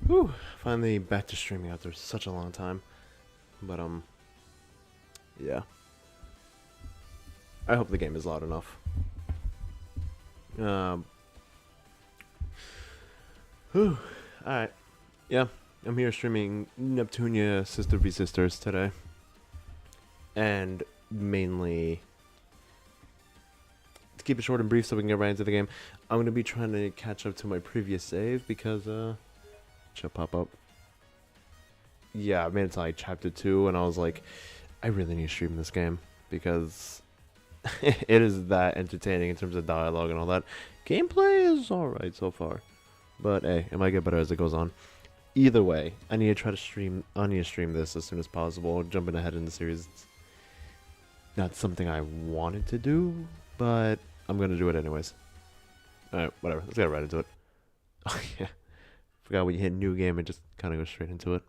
Whew, finally back to streaming after such a long time. But, yeah. I hope the game is loud enough. Whew, alright. Yeah, I'm here streaming Neptunia Sister v Sisters today. And mainly, to keep it short and brief so we can get right into the game, I'm going to be trying to catch up to my previous save because, should pop up. Yeah, I made it to like chapter 2 and I was like, I really need to stream this game because it is that entertaining in terms of dialogue and all that. Gameplay is alright so far, but hey, it might get better as it goes on. Either way, I need to try to stream. I need to stream this as soon as possible. Jumping ahead in the series, it's not something I wanted to do, but I'm gonna do it anyways. Alright, whatever. Let's get right into it. Oh yeah, forgot when you hit new game, it just kind of goes straight into it.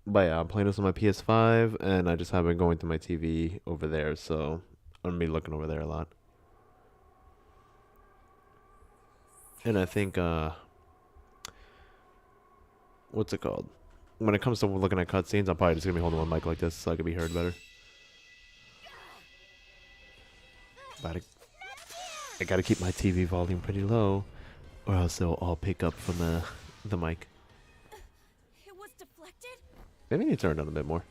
But yeah, I'm playing this on my PS5, and I just have been going to my TV over there, so I'm gonna be looking over there a lot. And I think, what's it called? When it comes to looking at cutscenes, I'm probably just gonna be holding my mic like this so I can be heard better. But I gotta keep my TV volume pretty low, or else they'll all pick up from the mic. It was deflected? Maybe I need to turn it down a bit more.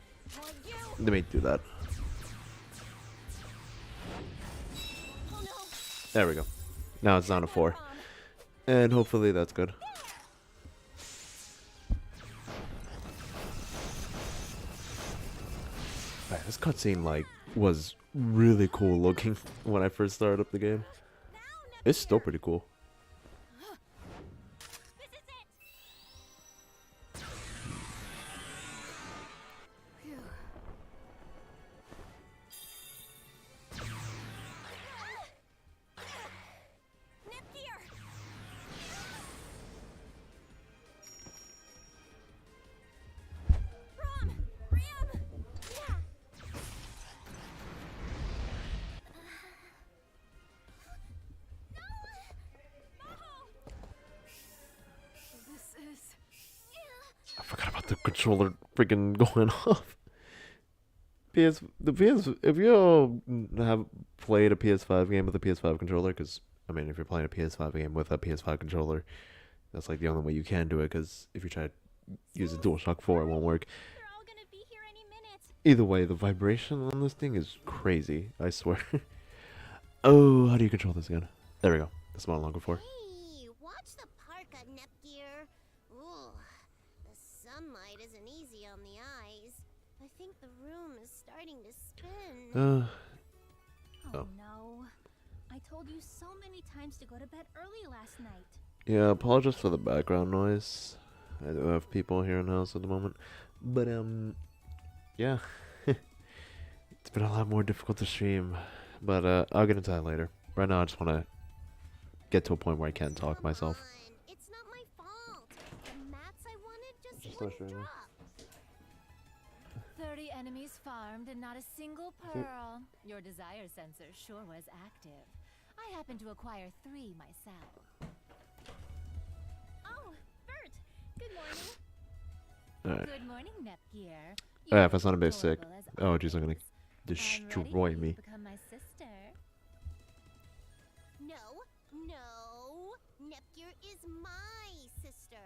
Let me do that. Oh no. There we go. Now it's down to 4. And hopefully that's good. Man, this cutscene like was really cool looking when I first started up the game. It's still pretty cool. This is it. Phew. Nepgear. Ram. Yeah. This is. I forgot about the controller freaking going off. If you all have played a PS5 game with a PS5 controller, because, I mean, if you're playing a PS5 game with a PS5 controller, that's like the only way you can do it, because if you try to use a DualShock 4, it won't work. They're all gonna be here any minute. Either way, the vibration on this thing is crazy, I swear. Oh, how do you control this again? There we go. That's what I'm looking for. Hey, watch the parka, Nepgear. Ooh, the sunlight isn't easy on the eyes. I think the room is starting to spin. Oh. No. I told you so many times to go to bed early last night. Yeah, apologize for the background noise. I do have people here in the house at the moment. But, yeah. It's been a lot more difficult to stream. But, I'll get into that later. Right now, I just want to get to a point where I can talk Come myself. on, it's not my fault. The mats I wanted just Just wouldn't not sure. drop. 30 enemies farmed and not a single pearl. Your desire sensor sure was active. I happened to acquire 3 myself. Oh, Bert. Good morning. Alright. Good morning, Nepgear. Oh, yeah, if I sound a bit sick. Adorable as Oh, jeez, I'm gonna always. I'm ready destroy for you me. to become my sister. No. Nepgear is my sister.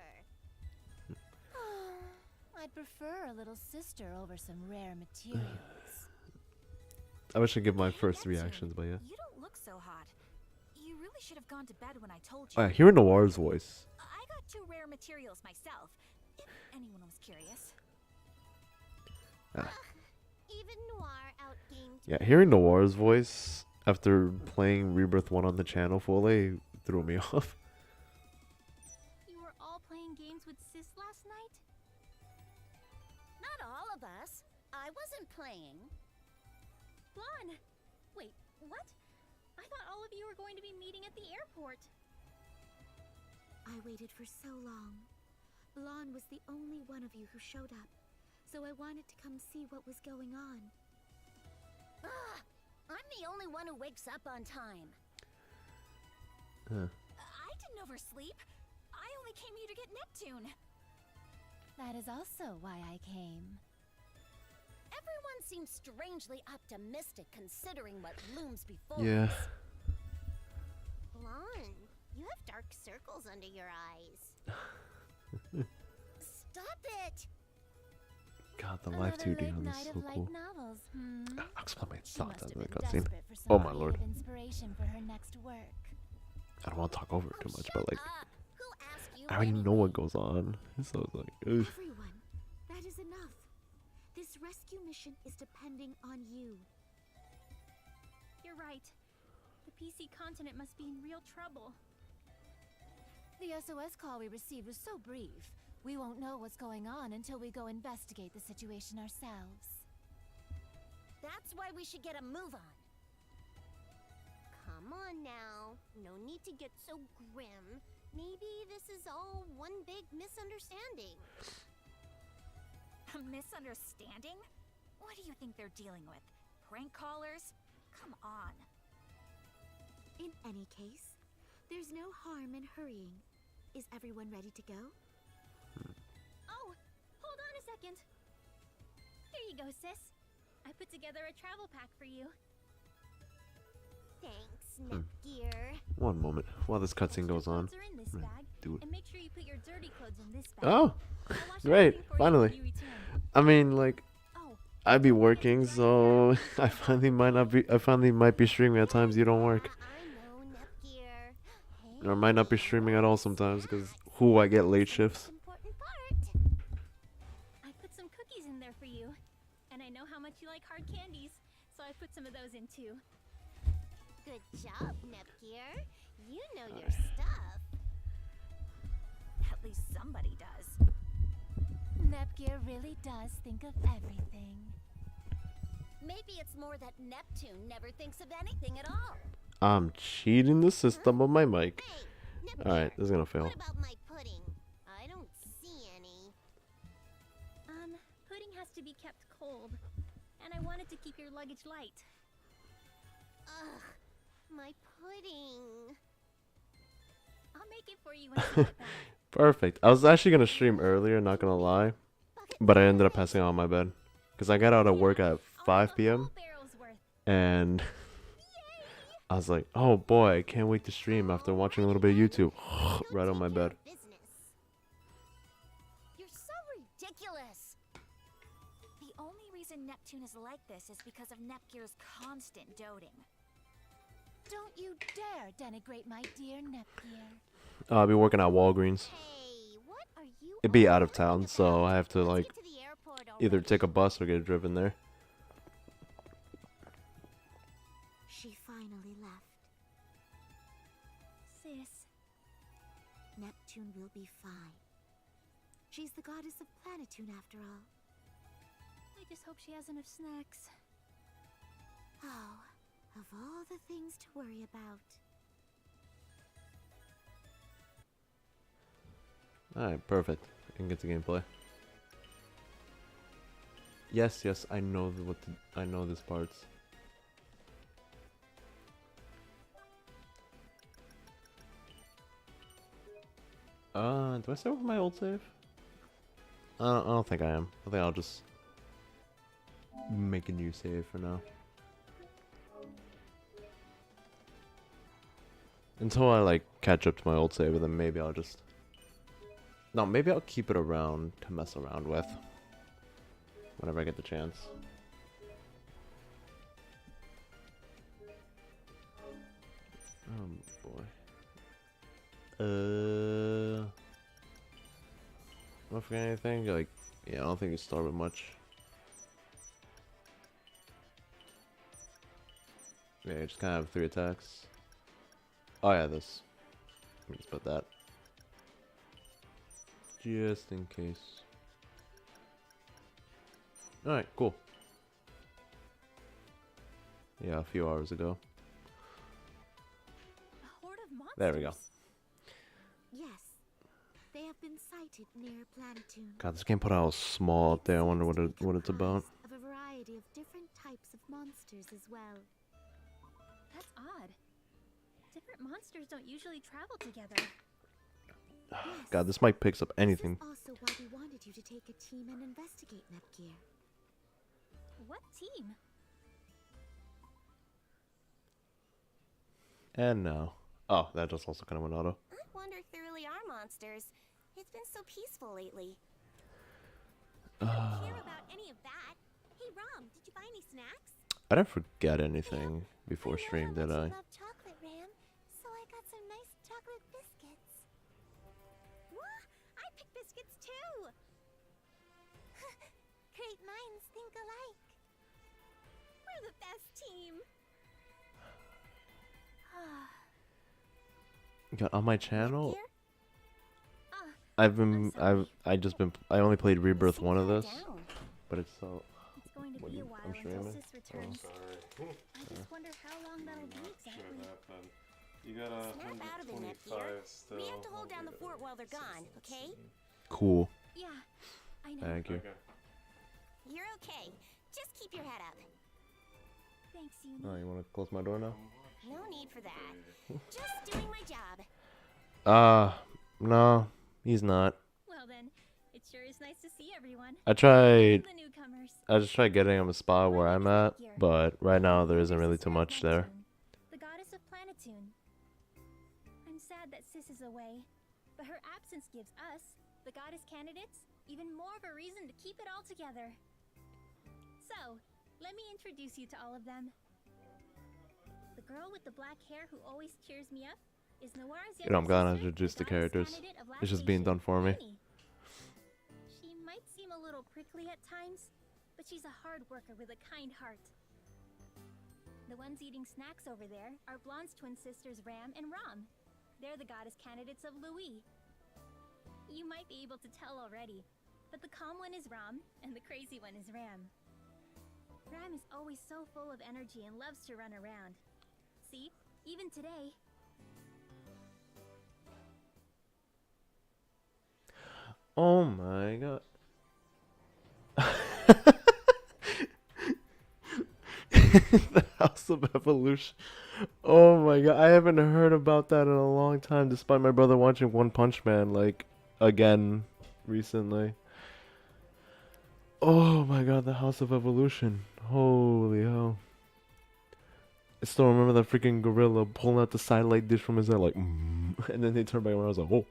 I'd prefer a little sister over some rare materials. I wish I'd give my Hey, first Neptune, reactions, but yeah. You don't look so hot. You really should have gone to bed when I told you. Oh, yeah, hearing Noir's voice. I got 2 rare materials myself, if anyone was curious. Even Noir outgamed Yeah, hearing Noir's voice after playing Rebirth 1 on the channel fully threw me off. You were all playing games with Sis last night? Not all of us. I wasn't playing. Blonde! Wait, what? I thought all of you were going to be meeting at the airport. I waited for so long. Blonde was the only one of you who showed up, so I wanted to come see what was going on. Ugh, I'm the only one who wakes up on time. I didn't oversleep. I only came here to get Neptune. That is also why I came. Everyone seems strangely optimistic considering what looms before Yeah. us. Blonde, you have dark circles under your eyes. Stop it! God, the Another live 2D late on this night is of so light cool. novels, I'll explain my She thoughts must after have the been cutscene. desperate for some Oh my lord. creative inspiration for her next work. I don't want to talk over it too much, but like, Who asked you I already know anyway? what goes on. So it's like, ugh. Everyone, that is enough. This rescue mission is depending on you. You're right. The PC continent must be in real trouble. The SOS call we received was so brief. We won't know what's going on until we go investigate the situation ourselves. That's why we should get a move on. Come on now. No need to get so grim. Maybe this is all one big misunderstanding. A misunderstanding? What do you think they're dealing with? Prank callers? Come on. In any case, there's no harm in hurrying. Is everyone ready to go? Oh, hold on a second. Here you go, sis. I put together a travel pack for you. Thanks, Nepgear. One moment while this cutscene goes on. Clothes are in this Right, bag, do it. and make sure you put your dirty clothes in this bag. Oh, I'll wash great! everything for you Finally. when you return. I mean, like, Oh, I'd be working, so I finally might be streaming at times you don't work, I know, Nepgear. Hey, or I might not be streaming at all sometimes because I get late shifts. important part. I put some cookies in there for you. And I know how much you like hard candies, so I put some of those in too. Good job, Nepgear. You know your stuff. At least somebody does. Nepgear really does think of everything. Maybe it's more that Neptune never thinks of anything at all. I'm cheating the system of my mic. Hey, Nepgear, Alright, this is gonna fail. what about my pudding? I don't see any. Pudding has to be kept cold. And I wanted to keep your luggage light. Ugh, my pudding. I'll make it for you when I get back. Perfect. I was actually gonna stream earlier, not gonna lie, but I ended up passing out on my bed because I got out of work at 5 p.m. and I was like, oh boy, I can't wait to stream after watching a little bit of YouTube. Right on my bed. You're so ridiculous. The only reason Neptune is like this is because of Nepgear's constant doting. Don't you dare denigrate my dear Nepgear. I'll be working at Walgreens. Hey, what are you It'd be all out of worried town, so about? I have to Let's like get to the airport either already. take a bus or get driven there. She finally left. Sis, Neptune will be fine. She's the goddess of Planetune after all. I just hope she has enough snacks. Oh, of all the things to worry about. Alright, perfect. I can get to gameplay. Yes, I know I know this parts. Do I start with my old save? I don't think I am. I think I'll just make a new save for now. Until I like catch up to my old save, and then maybe I'll just... No, maybe I'll keep it around to mess around with. Whenever I get the chance. Oh boy. Am I forgetting anything? Like, yeah, I don't think you start with much. Yeah, you just kind of have 3 attacks. Oh yeah, this. Let me just put that. Just in case. Alright, cool. Yeah, a few hours ago. A horde of monsters. There we go. Yes, they have been sighted near Planetune. God, this game put out small up there. I wonder what it's about. Of a variety of different types of monsters as well. That's odd. Different monsters don't usually travel together. God, this mic picks up This anything. is also why we wanted you to take a team and investigate Nepgear. What team? And now. Oh, that just also kind of went auto. I wonder if there really are monsters. It's been so peaceful lately. I don't care about any of that. Hey, Rom, did you buy any snacks? I didn't forget anything before I stream, know did how I? much you love chocolate, Ram, so I got some nice chocolate biscuits. What? I pick biscuits too. Great minds think alike. We're the best team. God, on my channel, Nepgear? I only played Rebirth Seem 1 of kinda this, down. but it's so. It's going to What be do a you- while I'm until streaming? Sis returns. I just wonder how long that'll be exactly. You got Snap out of it, Nepgear. We have to hold down the fort while they're gone, okay? Cool. Yeah, I know. Thank you. You're okay. Just keep your head up. Thanks, Uni. Oh, you want to close my door now? No need for that. Just doing my job. No, he's not. Well then, it sure is nice to see everyone. I tried. The newcomers. I just tried getting him a spot where I'm at, but right now there isn't really too much there. The goddess of Planetune. I'm sad that Sis is away, but her absence gives us, the goddess candidates, even more of a reason to keep it all together. So, let me introduce you to all of them. The girl with the black hair who always cheers me up is Noir's You know, I'm glad I sister, introduced the goddess characters. candidate of It's just being lactation, done for me. Annie. She might seem a little prickly at times, but she's a hard worker with a kind heart. The ones eating snacks over there are Blonde's twin sisters Ram and Rom. They're the goddess candidates of Louis. You might be able to tell already, but the calm one is Rom, and the crazy one is Ram. Ram is always so full of energy and loves to run around. See, even today. Oh my god. The House of Evolution. Oh my god, I haven't heard about that in a long time, despite my brother watching One Punch Man, like, again, recently. Oh my god, the House of Evolution. Holy hell. I still remember that freaking gorilla pulling out the satellite dish from his head, like, and then they turned back around, I was like, oh.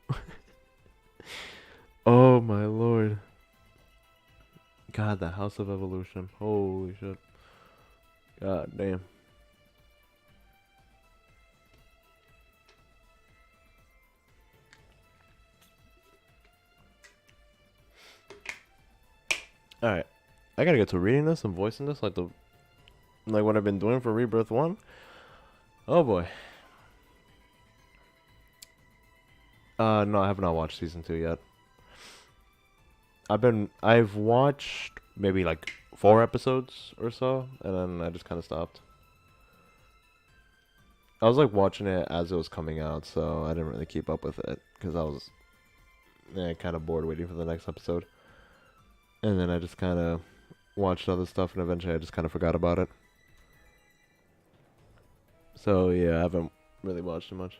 Oh my lord. God, the House of Evolution. Holy shit. God damn. Alright. I gotta get to reading this and voicing this like what I've been doing for Rebirth 1. Oh boy. No, I have not watched season 2 yet. I've watched maybe like 4 episodes or so, and then I just kind of stopped. I was like watching it as it was coming out, so I didn't really keep up with it because I was kind of bored waiting for the next episode. And then I just kind of watched other stuff, and eventually I just kind of forgot about it. So yeah, I haven't really watched it much.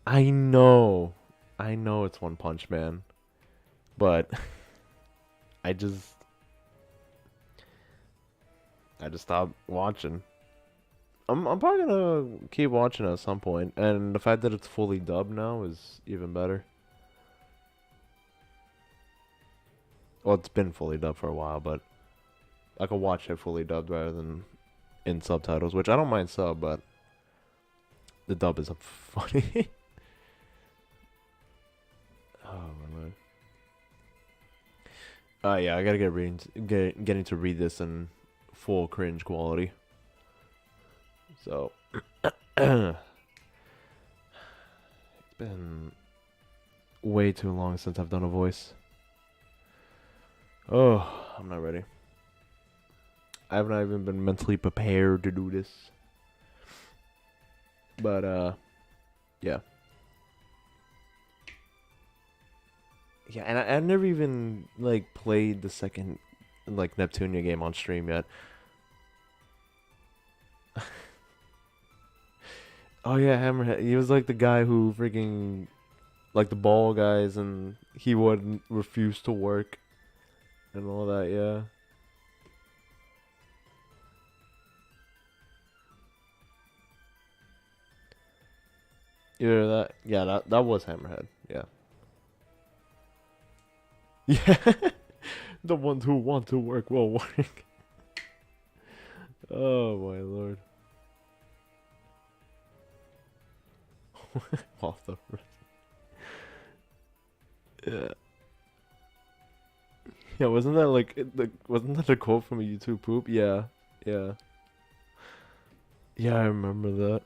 I know it's One Punch Man. But I just stopped watching. I'm probably gonna keep watching at some point, and the fact that it's fully dubbed now is even better. Well, it's been fully dubbed for a while, but I could watch it fully dubbed rather than in subtitles, which I don't mind sub, but the dub is funny. Oh my lord. Yeah, I gotta getting to read this in full cringe quality. So, it's been way too long since I've done a voice. Oh, I'm not ready. I have not even been mentally prepared to do this. But, yeah. Yeah, and I've never even, like, played the second, like, Neptunia game on stream yet. Oh, yeah, Hammerhead. He was, like, the guy who freaking like the ball guys, and he wouldn't refuse to work and all that. Yeah. Yeah, that was Hammerhead. Yeah. Yeah. The ones who want to work will work. Oh my lord. Off the yeah. Yeah, wasn't that like wasn't that a quote from a YouTube poop? Yeah. Yeah. Yeah, I remember that.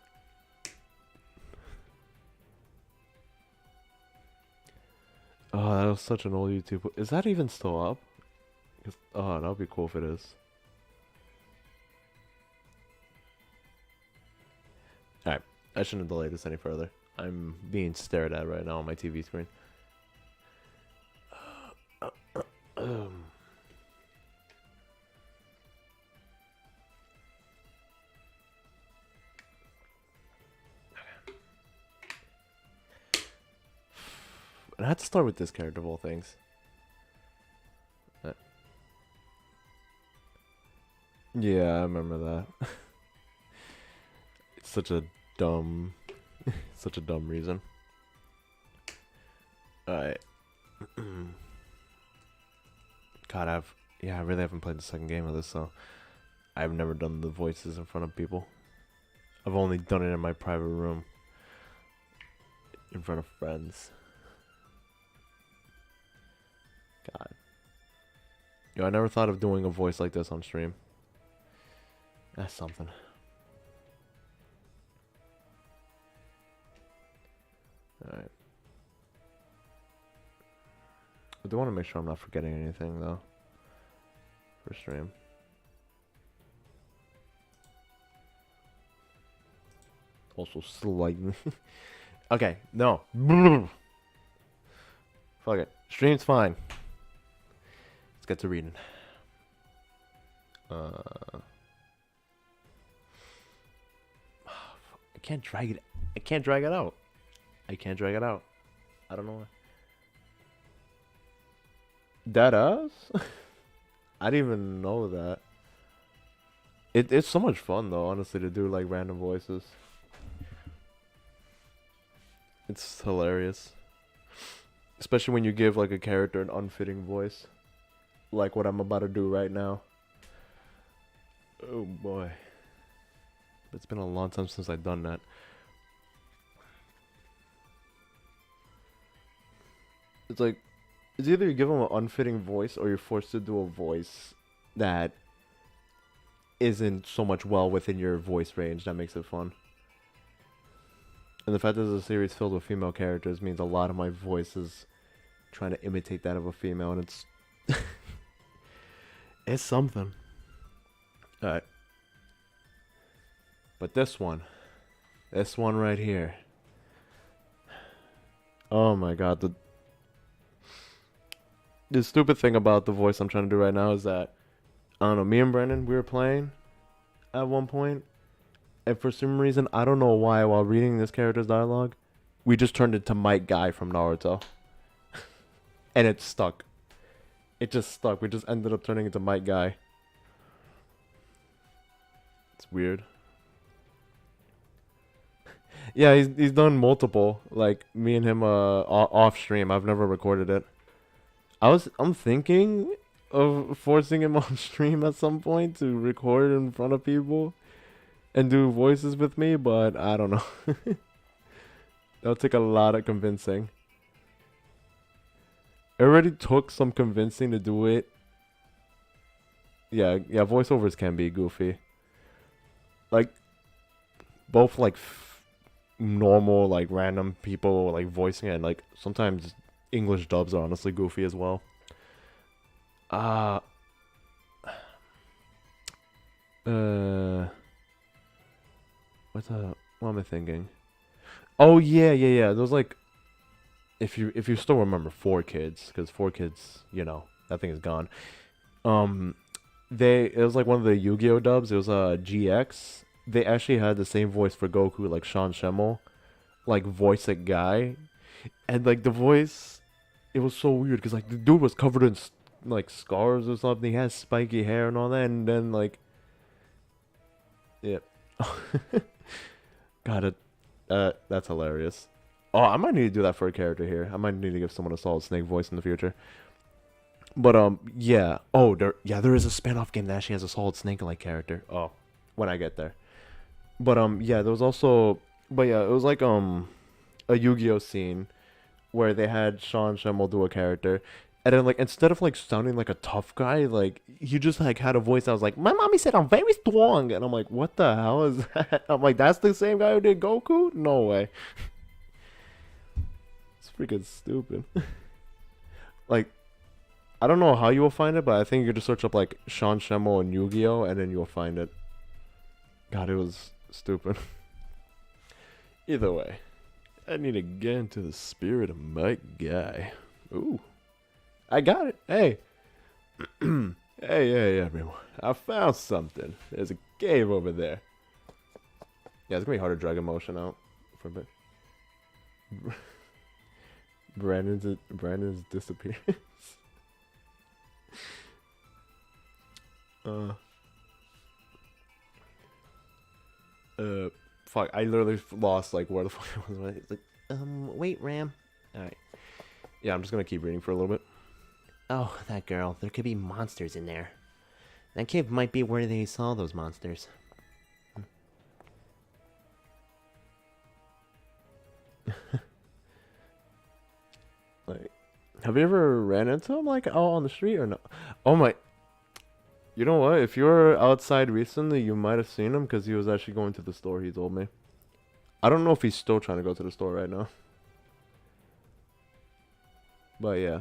Oh, that was such an old YouTube. Is that even still up? Oh, that'd be cool if it is. Alright, I shouldn't delay this any further. I'm being stared at right now on my TV screen. And I had to start with this character of all things. Yeah, I remember that. It's such a dumb, such a dumb reason. Alright. God, I really haven't played the second game of this, so I've never done the voices in front of people. I've only done it in my private room, in front of friends. God. Yo, I never thought of doing a voice like this on stream. That's something. Alright. I do want to make sure I'm not forgetting anything, though. For stream. Also slightly. Okay, no. Fuck it. Stream's fine. Let's get to reading. I can't drag it. I can't drag it out. I can't drag it out. I don't know why. That us? I didn't even know that. It's so much fun though, honestly, to do like random voices. It's hilarious. Especially when you give like a character an unfitting voice. Like what I'm about to do right now. Oh boy. It's been a long time since I've done that. It's like, it's either you give them an unfitting voice or you're forced to do a voice that isn't so much well within your voice range. That makes it fun. And the fact that there's a series filled with female characters means a lot of my voice is trying to imitate that of a female, and it's it's something. Alright. But this one right here. Oh my god, the stupid thing about the voice I'm trying to do right now is that, I don't know, me and Brennan, we were playing at one point, and for some reason, I don't know why, while reading this character's dialogue, we just turned it to Might Guy from Naruto. And it stuck. It just stuck. We just ended up turning it to Might Guy. It's weird. Yeah, he's done multiple. Like, me and him off stream. I've never recorded it. I'm thinking of forcing him on stream at some point to record in front of people and do voices with me, but I don't know. That'll take a lot of convincing. It already took some convincing to do it. Yeah, voiceovers can be goofy. Like, both like normal, like random people like voicing it, and like sometimes English dubs are honestly goofy as well. What am I thinking? Oh yeah. Those like, if you still remember 4Kids, because 4Kids, you know, that thing is gone. It was like one of the Yu-Gi-Oh dubs. It was GX. They actually had the same voice for Goku, like Sean Schemmel, like voice a guy. And like the voice, it was so weird because like the dude was covered in like scars or something. He has spiky hair and all that, and then like, yeah, got it. That's hilarious. Oh, I might need to do that for a character here. I might need to give someone a Solid Snake voice in the future. But yeah. Oh, there is a spin-off game that actually has a Solid Snake-like character. Oh, when I get there. But yeah, there was also, but yeah, it was like a Yu-Gi-Oh scene where they had Sean Schemmel do a character, and then like instead of like sounding like a tough guy, like he just like had a voice that was like, "My mommy said I'm very strong," and I'm like, "What the hell is that?" I'm like, "That's the same guy who did Goku? No way." It's freaking stupid. Like, I don't know how you will find it, but I think you could just search up like Sean Schemmel and Yu-Gi-Oh, and then you'll find it. God, it was stupid. Either way, I need to get into the spirit of my guy. Ooh, I got it. Hey, hey, everyone! I found something. There's a cave over there. Yeah, it's gonna be hard to drag emotion out for a bit. Brandon's disappearance. Fuck, I literally lost like where the fuck I was. It's like, wait, Ram. Alright. Yeah, I'm just gonna keep reading for a little bit. Oh, that girl. There could be monsters in there. That cave might be where they saw those monsters. Like, have you ever ran into him like out on the street or no? Oh my. You know what? If you were outside recently, you might have seen him because he was actually going to the store, he told me. I don't know if he's still trying to go to the store right now. But yeah.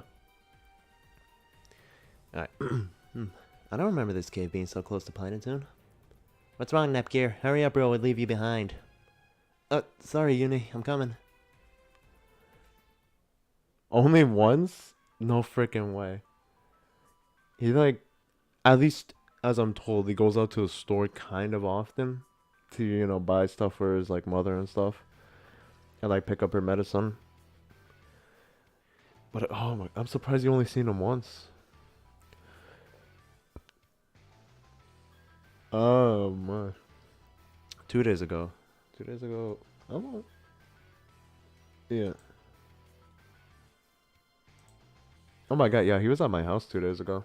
Alright. I don't remember this cave being so close to Planetoon. What's wrong, Nepgear? Hurry up or I would leave you behind. Sorry, Uni. I'm coming. Only once? No freaking way. He like, at least as I'm told, he goes out to the store kind of often to, you know, buy stuff for his like mother and stuff. And like pick up her medicine. But oh my, I'm surprised you only seen him once. Oh my. 2 days ago. 2 days ago. Oh. Yeah. Oh my god, yeah, he was at my house 2 days ago.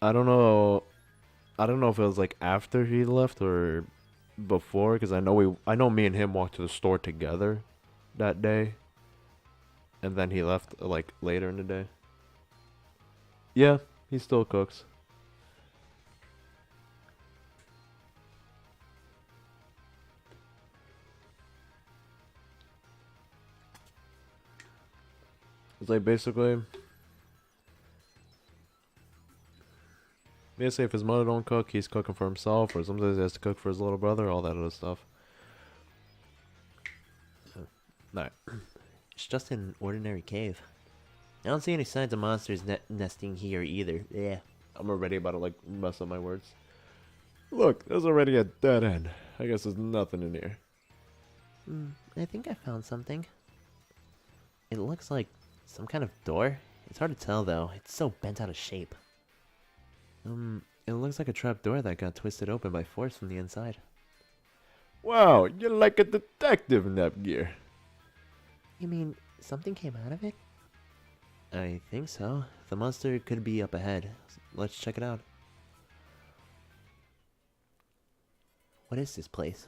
I don't know if it was like after he left or before, because I know me and him walked to the store together that day. And then he left like later in the day. Yeah, he still cooks. It's like basically if his mother don't cook, he's cooking for himself, or sometimes he has to cook for his little brother, all that other stuff. Alright. It's just an ordinary cave. I don't see any signs of monsters nesting here either. Yeah. I'm already about to like mess up my words. Look, there's already a dead end. I guess there's nothing in here. I think I found something. It looks like some kind of door. It's hard to tell though. It's so bent out of shape. It looks like a trap door that got twisted open by force from the inside. Wow, you're like a detective, Nepgear. You mean something came out of it? I think so. The monster could be up ahead. Let's check it out. What is this place?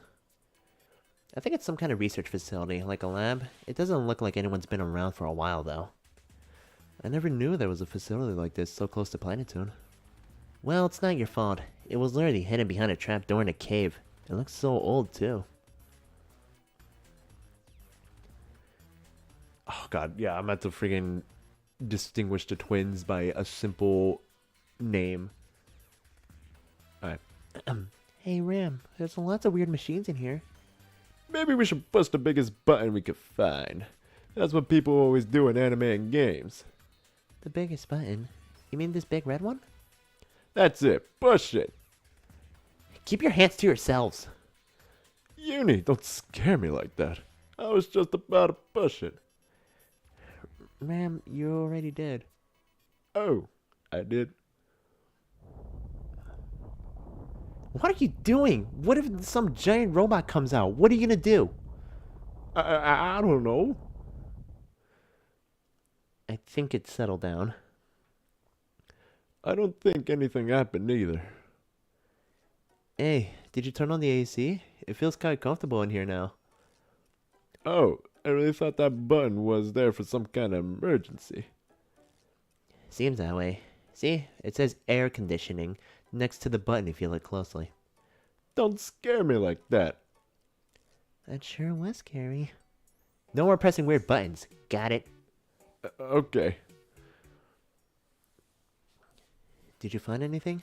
I think it's some kind of research facility, like a lab. It doesn't look like anyone's been around for a while, though. I never knew there was a facility like this so close to Planetoon. Well, it's not your fault. It was literally hidden behind a trap door in a cave. It looks so old, too. Oh god, yeah, I meant to freaking distinguish the twins by a simple name. Alright. Hey, Ram, there's lots of weird machines in here. Maybe we should push the biggest button we could find. That's what people always do in anime and games. The biggest button? You mean this big red one? That's it. Push it. Keep your hands to yourselves. Uni, don't scare me like that. I was just about to push it. Ram, you already did. Oh, I did. What are you doing? What if some giant robot comes out? What are you gonna do? I don't know. I think it's settled down. I don't think anything happened either. Hey, did you turn on the AC? It feels kind of comfortable in here now. Oh, I really thought that button was there for some kind of emergency. Seems that way. See? It says air conditioning next to the button if you look closely. Don't scare me like that. That sure was scary. No more pressing weird buttons. Got it? Okay. Did you find anything?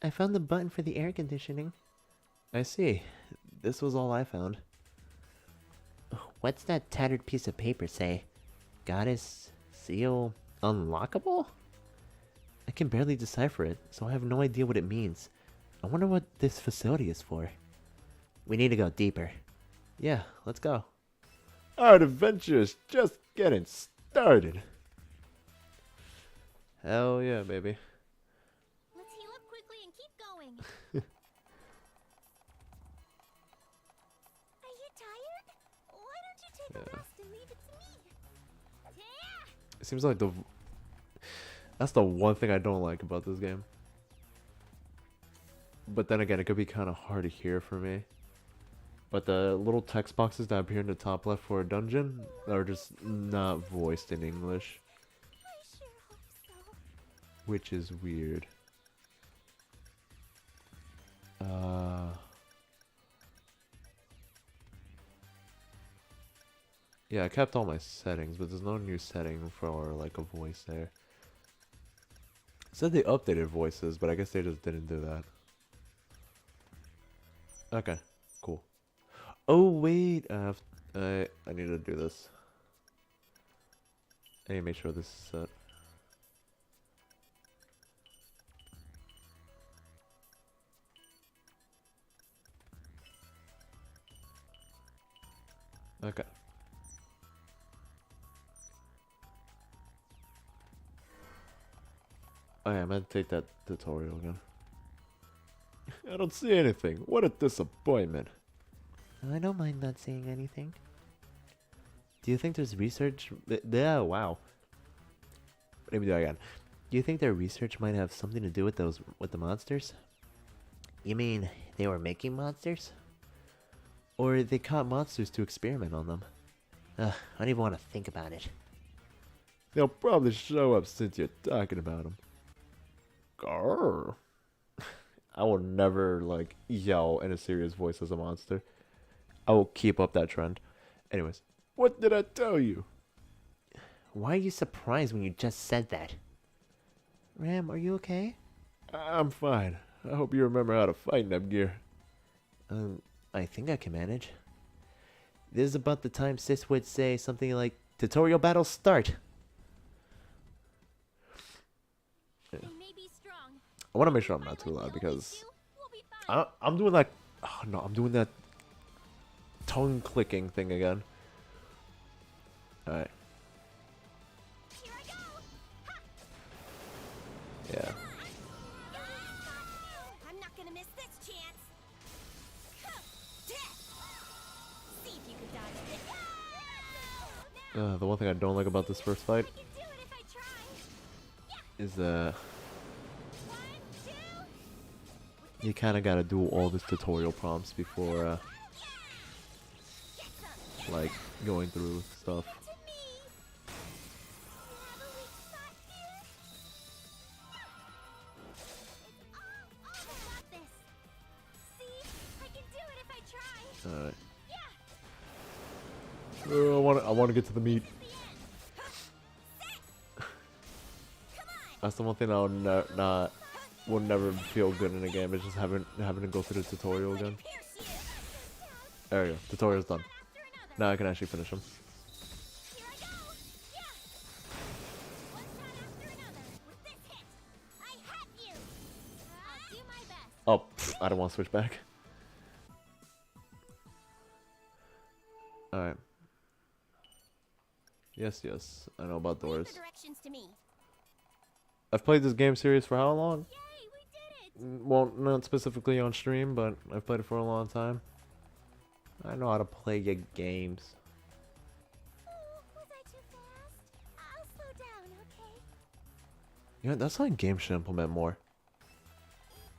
I found the button for the air conditioning. I see. This was all I found. What's that tattered piece of paper say? Goddess seal unlockable? I can barely decipher it, so I have no idea what it means. I wonder what this facility is for. We need to go deeper. Yeah, let's go. Our adventure is just getting started. Hell yeah, baby. Let's heal up quickly and keep going. Are you tired? Why don't you take a rest and leave it to me? Yeah! It seems like that's the one thing I don't like about this game. But then again, it could be kind of hard to hear for me. But the little text boxes that appear in the top left for a dungeon are just not voiced in English, I sure hope so. which is weird. Yeah, I kept all my settings, but there's no new setting for like a voice there. It said they updated voices, but I guess they just didn't do that. Okay, cool. Oh wait, I need to do this. I need to make sure this is set. Okay. Oh yeah, I meant to take that tutorial again. I don't see anything. What a disappointment. I don't mind not seeing anything. Do you think there's research? Yeah, wow. Let me do that again. Do you think their research might have something to do with the monsters? You mean they were making monsters? Or they caught monsters to experiment on them? I don't even want to think about it. They'll probably show up since you're talking about them. Grrr. I will never like yell in a serious voice as a monster. I will keep up that trend. Anyways, what did I tell you? Why are you surprised when you just said that? Ram, are you okay? I'm fine. I hope you remember how to fight, Nepgear. I think I can manage. This is about the time Sis would say something like, tutorial battle start! They may be strong. I want to make sure I'm not too loud because I'm doing like, oh no, I'm doing that tongue clicking thing again. All right. Here I go. Ha! Yeah. I'm not gonna miss this chance. See if you can dodge this. The one thing I don't like about this first fight I can do it if I try. is 1, 2. you kind of got to do all this tutorial prompts before like going through stuff. To me. You have a weak spot here. It's all got this. See, I can do it if I try. All right. Yeah. I want to get to the meat. It's the end. That's the one thing I would will never feel good in a game. Is just having to go through the tutorial again. There we go. Tutorial's done. Now I can actually finish them. Here I go. Yeah. One shot after another. With this hit, I have you. I'll do my best. Oh, I don't want to switch back. Alright. Yes, yes. I know about Leave doors. the directions to me. I've played this game series for how long? Yay, we did it! Well, not specifically on stream, but I've played it for a long time. I know how to play your games. Oh, was I too fast? I'll slow down, okay? Yeah, that's how games should implement more.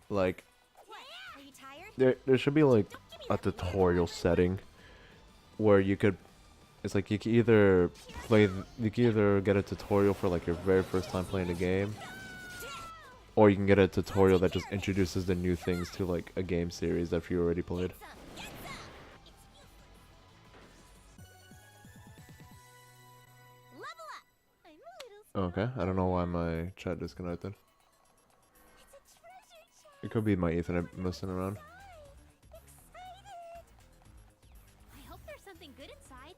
Like, What? Are you tired? there should be like Don't give me a that look. tutorial setting where you could, it's like you can either you can either get a tutorial for like your very first time playing a game, or you can get a tutorial that just introduces the new things to like a game series that you already played. Get some. It's useless. Level up. I'm a little Okay, I don't know why my chat disconnected. It's a treasure chest. It could be my Ethernet messing around. Excited. I hope there's something good inside.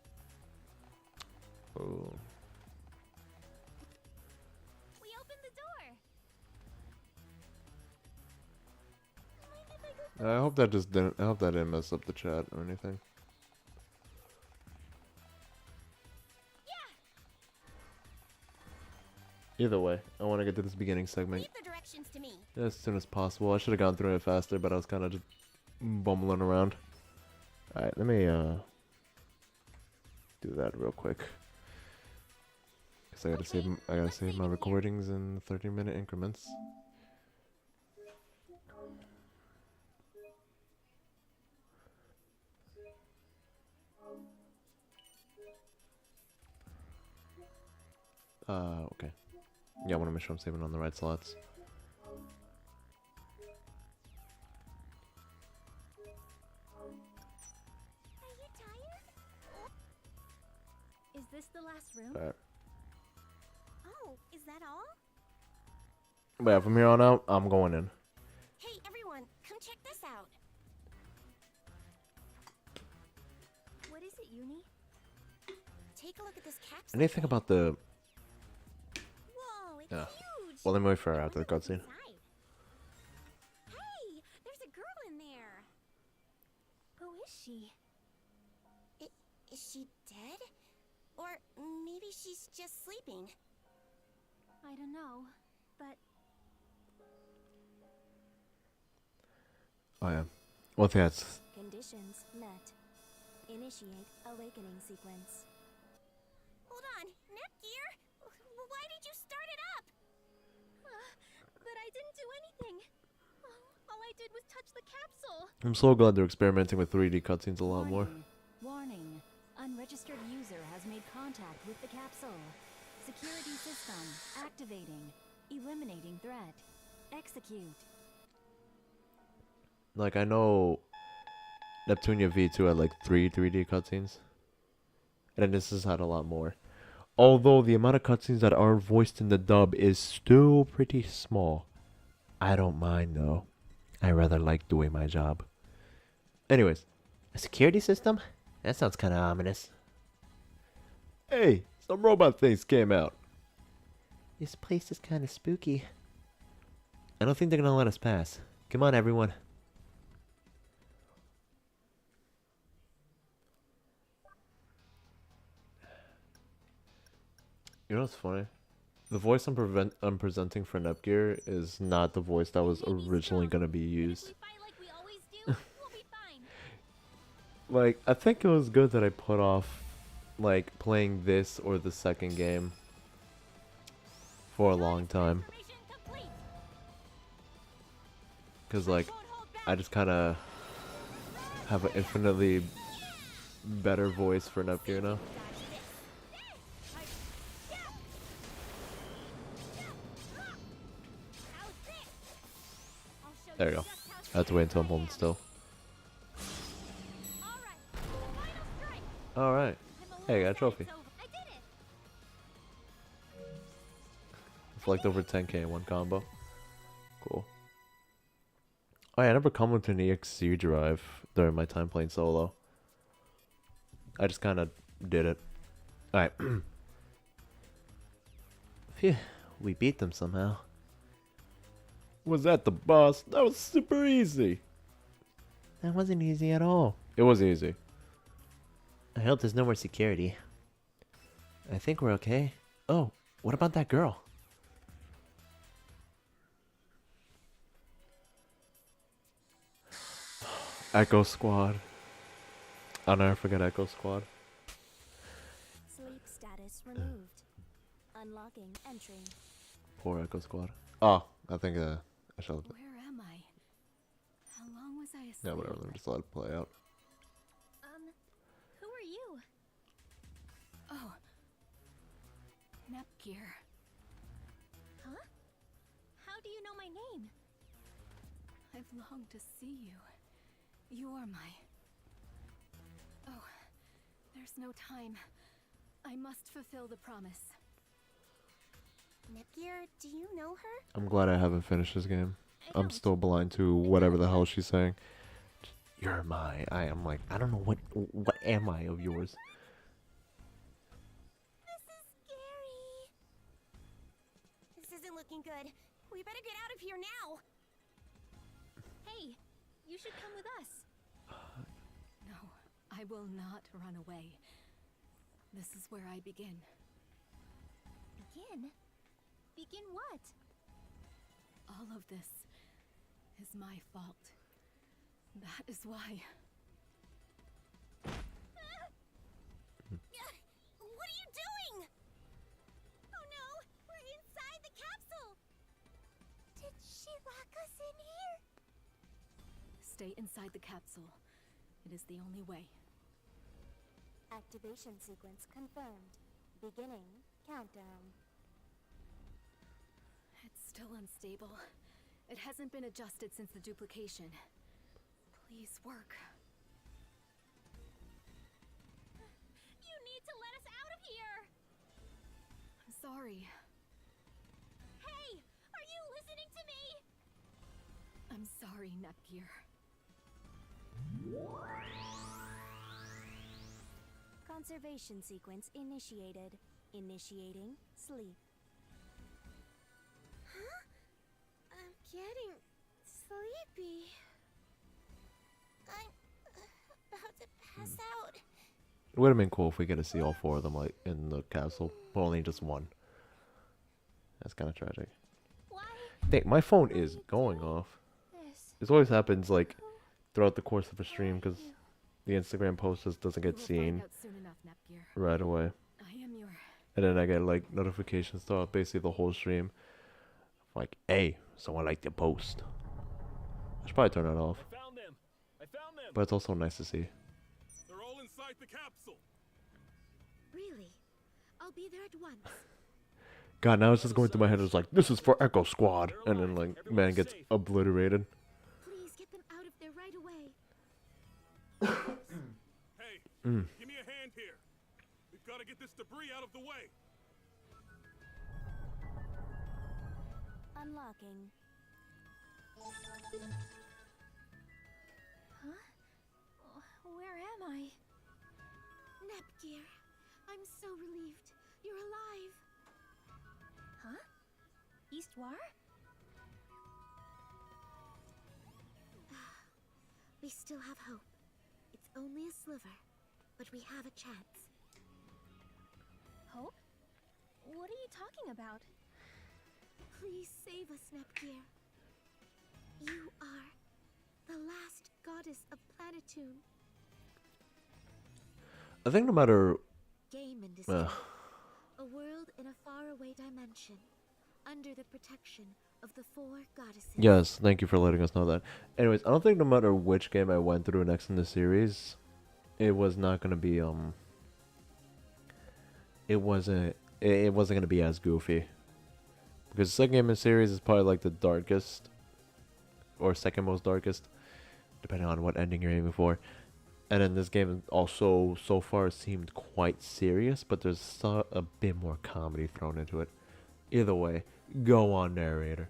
Oh. We opened the door. Mind if I go? I hope that just didn't. I hope that didn't mess up the chat or anything. Either way, I want to get to this beginning segment Leave the directions to me. as soon as possible. I should have gone through it faster, but I was kind of just bumbling around. Alright, let me do that real quick. Cause I gotta save my recordings in 30-minute increments. Okay. Yeah, I want to make sure I'm saving on the right slots. Are you tired? Is this the last room? Alright. Oh, is that all? But yeah, from here on out, I'm going in. Hey, everyone, come check this out. What is it, Uni? Take a look at this capsule. Anything about the... Whoa, it's Yeah. huge. Well, let me wait for I her after the wonder what's cutscene. inside. Hey, there's a girl in there. Who is she? Is she dead? Or maybe she's just sleeping. I don't know, but Oh yeah. Well, that's... conditions met. Initiate awakening sequence. Hold on, Nepgear? Why did you start it up? But I didn't do anything. All I did was touch the capsule. I'm so glad they're experimenting with 3D cutscenes a lot more. Warning. Unregistered user has made contact with the capsule. Security system activating. Eliminating threat. Execute. Like, I know Neptunia V2 had like 3 3D cutscenes. And this has had a lot more. Although the amount of cutscenes that are voiced in the dub is still pretty small. I don't mind though. I rather like doing my job. Anyways. A security system? That sounds kind of ominous. Hey, some robot things came out. This place is kind of spooky. I don't think they're gonna let us pass. Come on, everyone. You know what's funny? The voice I'm presenting for Nepgear is not the voice that was originally going to be used. If we fight like we always do, we'll be fine. Like, I think it was good that I put off, like, playing this or the second game for a long time. Transformation complete. Because, like, I just kind of have an infinitely better voice for Nepgear now. There you go. I have to wait until I'm holding still. Alright. Hey, I got a trophy. I did it. Select over 10k in one combo. Cool. Oh yeah, I never commented an EXE drive during my time playing solo. I just kind of did it. Alright. Phew, we beat them somehow. Was that the boss? That was super easy. That wasn't easy at all. It was easy. I hope there's no more security. I think we're okay. Oh, what about that girl? Echo Squad. I'll never forget Echo Squad. Sleep status removed. Unlocking entry. Poor Echo Squad. Oh, I think I shall. Where am I? How long was I asleep? Yeah, whatever. Let me just let it play out. Who are you? Oh. Nepgear. Huh? How do you know my name? I've longed to see you. You are my... Oh, there's no time. I must fulfill the promise. Nepgear, do you know her? I'm glad I haven't finished this game. I I'm don't. still blind to whatever the hell she's saying. You're my. I am like. I don't know what am I of yours. This is scary. This isn't looking good. We better get out of here now. Hey, you should come with us. No, I will not run away. This is where I begin. Begin? Begin what? All of this is my fault. That is why. What are you doing? Oh no, we're inside the capsule. Did she lock us in here? Stay inside the capsule. It is the only way. Activation sequence confirmed. Beginning countdown. It's still unstable. It hasn't been adjusted since the duplication. Please work. You need to let us out of here! I'm sorry. Hey, are you listening to me? I'm sorry, Nepgear. Conservation sequence initiated. Initiating sleep. I'm getting sleepy. I'm about to pass out. It would have been cool if we get to see all four of them like in the castle, but only just one. That's kind of tragic. Why Dang, my phone is going off. this? This always happens like throughout the course of a stream because the Instagram post just doesn't You get will seen find out soon enough, Nepgear. right away, I am your... and then I get like notifications throughout basically the whole stream. Like, hey, someone liked your post. I should probably turn that off, I found them! I found them! but it's also nice to see. They're all inside the capsule! Really? I'll be there at once. God, now it's just going through my head. It's like, this is for Echo Squad, and then like, man gets obliterated. Please get them out of there right away. Hey, give me a hand here. We've got to get this debris out of the way. Unlocking. Where am I? Nepgear, I'm so relieved. You're alive. Huh? Eastwar? We still have hope. It's only a sliver, but we have a chance. Hope? What are you talking about? Please save us, Nepgear. You are the last goddess of Planetoon. I think no matter. Game industry. A world in a faraway dimension, under the protection of the four goddesses. Yes, thank you for letting us know that. Anyways, I don't think no matter which game I went through next in the series, it was not gonna be It wasn't gonna be as goofy. Because the second game in the series is probably like the darkest, or second most darkest, depending on what ending you're aiming for. And then this game also so far seemed quite serious, but there's a bit more comedy thrown into it. Either way, go on, narrator.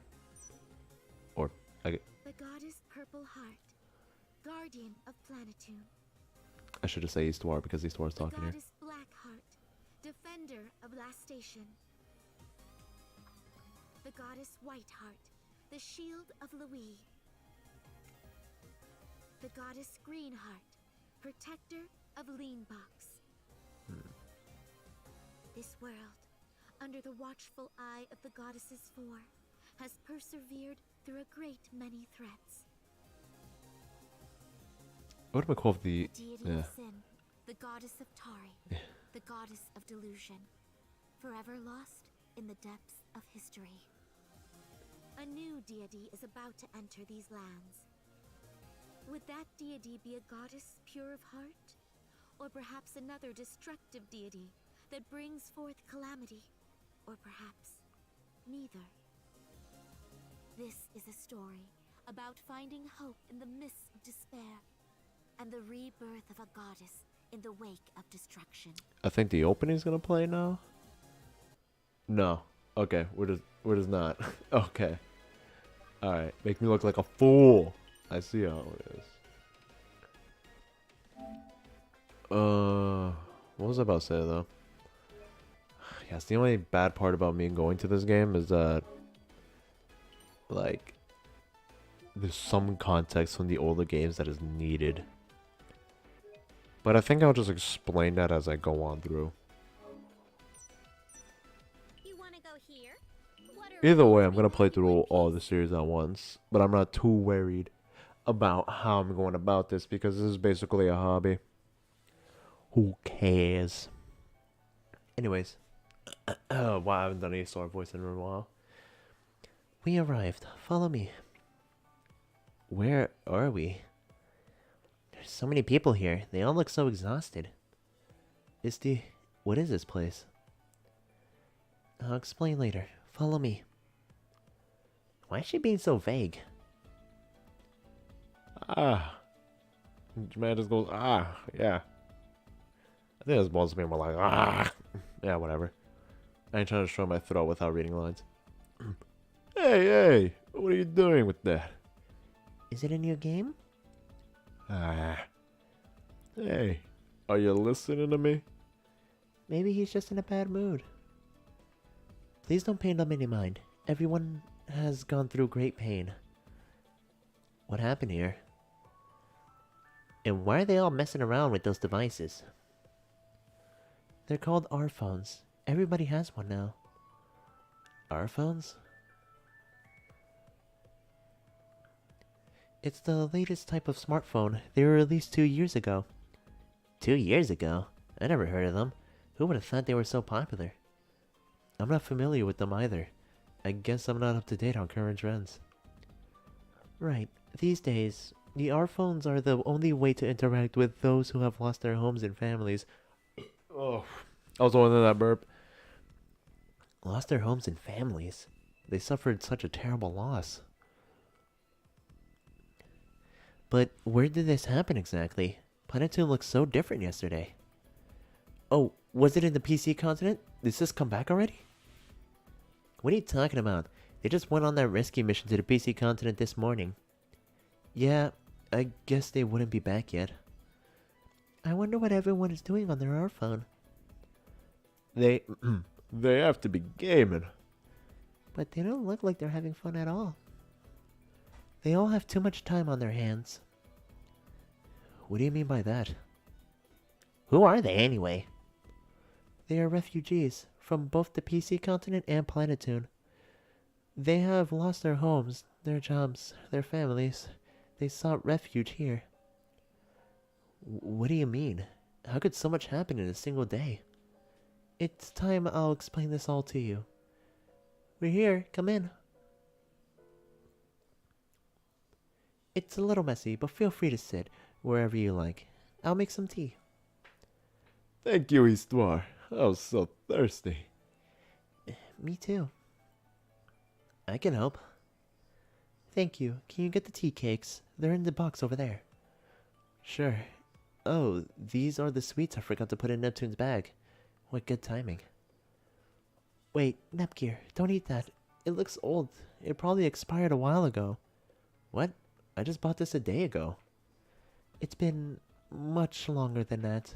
Or The goddess Purple Heart, guardian of Planetoon. I should just say Eastwar because Eastwar's The talking here. goddess Blackheart, defender of Last Station. The goddess Whiteheart, the shield of Louis. The goddess Greenheart, protector of Leanbox. This world, under the watchful eye of the goddesses four, has persevered through a great many threats. What would have been cool if The the deity yeah. of sin, the goddess of Tari, the goddess of delusion, forever lost in the depths of history. A new deity is about to enter these lands. Would that deity be a goddess pure of heart? Or perhaps another destructive deity that brings forth calamity? Or perhaps neither? This is a story about finding hope in the mists of despair and the rebirth of a goddess in the wake of destruction. I think the opening's gonna play now. No. Okay, we're just not. Okay. Alright. Make me look like a fool. I see how it is. What was I about to say though? Yes, the only bad part about me going to this game is that like there's some context from the older games that is needed. But I think I'll just explain that as I go on through. You wanna go here? What are Either way, rules I'm we gonna want play in through one all piece? the series at once, but I'm not too worried about how I'm going about this because this is basically a hobby. Who cares? Anyways, wow, I haven't done a Star voice in a while. We arrived. Follow me. Where are we? There's so many people here. They all look so exhausted. What is this place? I'll explain later. Follow me. Why is she being so vague? Ah. Man just goes, ah, yeah. I think it's supposed to be more like, ah. Yeah, whatever. I ain't trying to show my throat without reading lines. Hey, what are you doing with that? Is it a new game? Ah. Hey, are you listening to me? Maybe he's just in a bad mood. Please don't pay them any mind. Everyone has gone through great pain. What happened here? And why are they all messing around with those devices? They're called R phones. Everybody has one now. R phones? It's the latest type of smartphone. They were released 2 years ago. 2 years ago? I never heard of them. Who would have thought they were so popular? I'm not familiar with them either. I guess I'm not up to date on current trends. Right. These days, the R phones are the only way to interact with those who have lost their homes and families. Oh, I was the one in that burp. Lost their homes and families? They suffered such a terrible loss. But where did this happen exactly? Planetoon looked so different yesterday. Oh, was it in the PC continent? Did this come back already? What are you talking about? They just went on that rescue mission to the PC continent this morning. Yeah, I guess they wouldn't be back yet. I wonder what everyone is doing on their R phone. They have to be gaming. But they don't look like they're having fun at all. They all have too much time on their hands. What do you mean by that? Who are they anyway? They are refugees from both the PC continent and Planetoon. They have lost their homes, their jobs, their families. They sought refuge here. What do you mean? How could so much happen in a single day? It's time I'll explain this all to you. We're here, come in. It's a little messy, but feel free to sit wherever you like. I'll make some tea. Thank you, Histoire. I was so thirsty. Me too. I can help. Thank you. Can you get the tea cakes? They're in the box over there. Sure. Oh, these are the sweets I forgot to put in Neptune's bag. What good timing. Wait, Nepgear, don't eat that. It looks old. It probably expired a while ago. What? I just bought this a day ago. It's been much longer than that.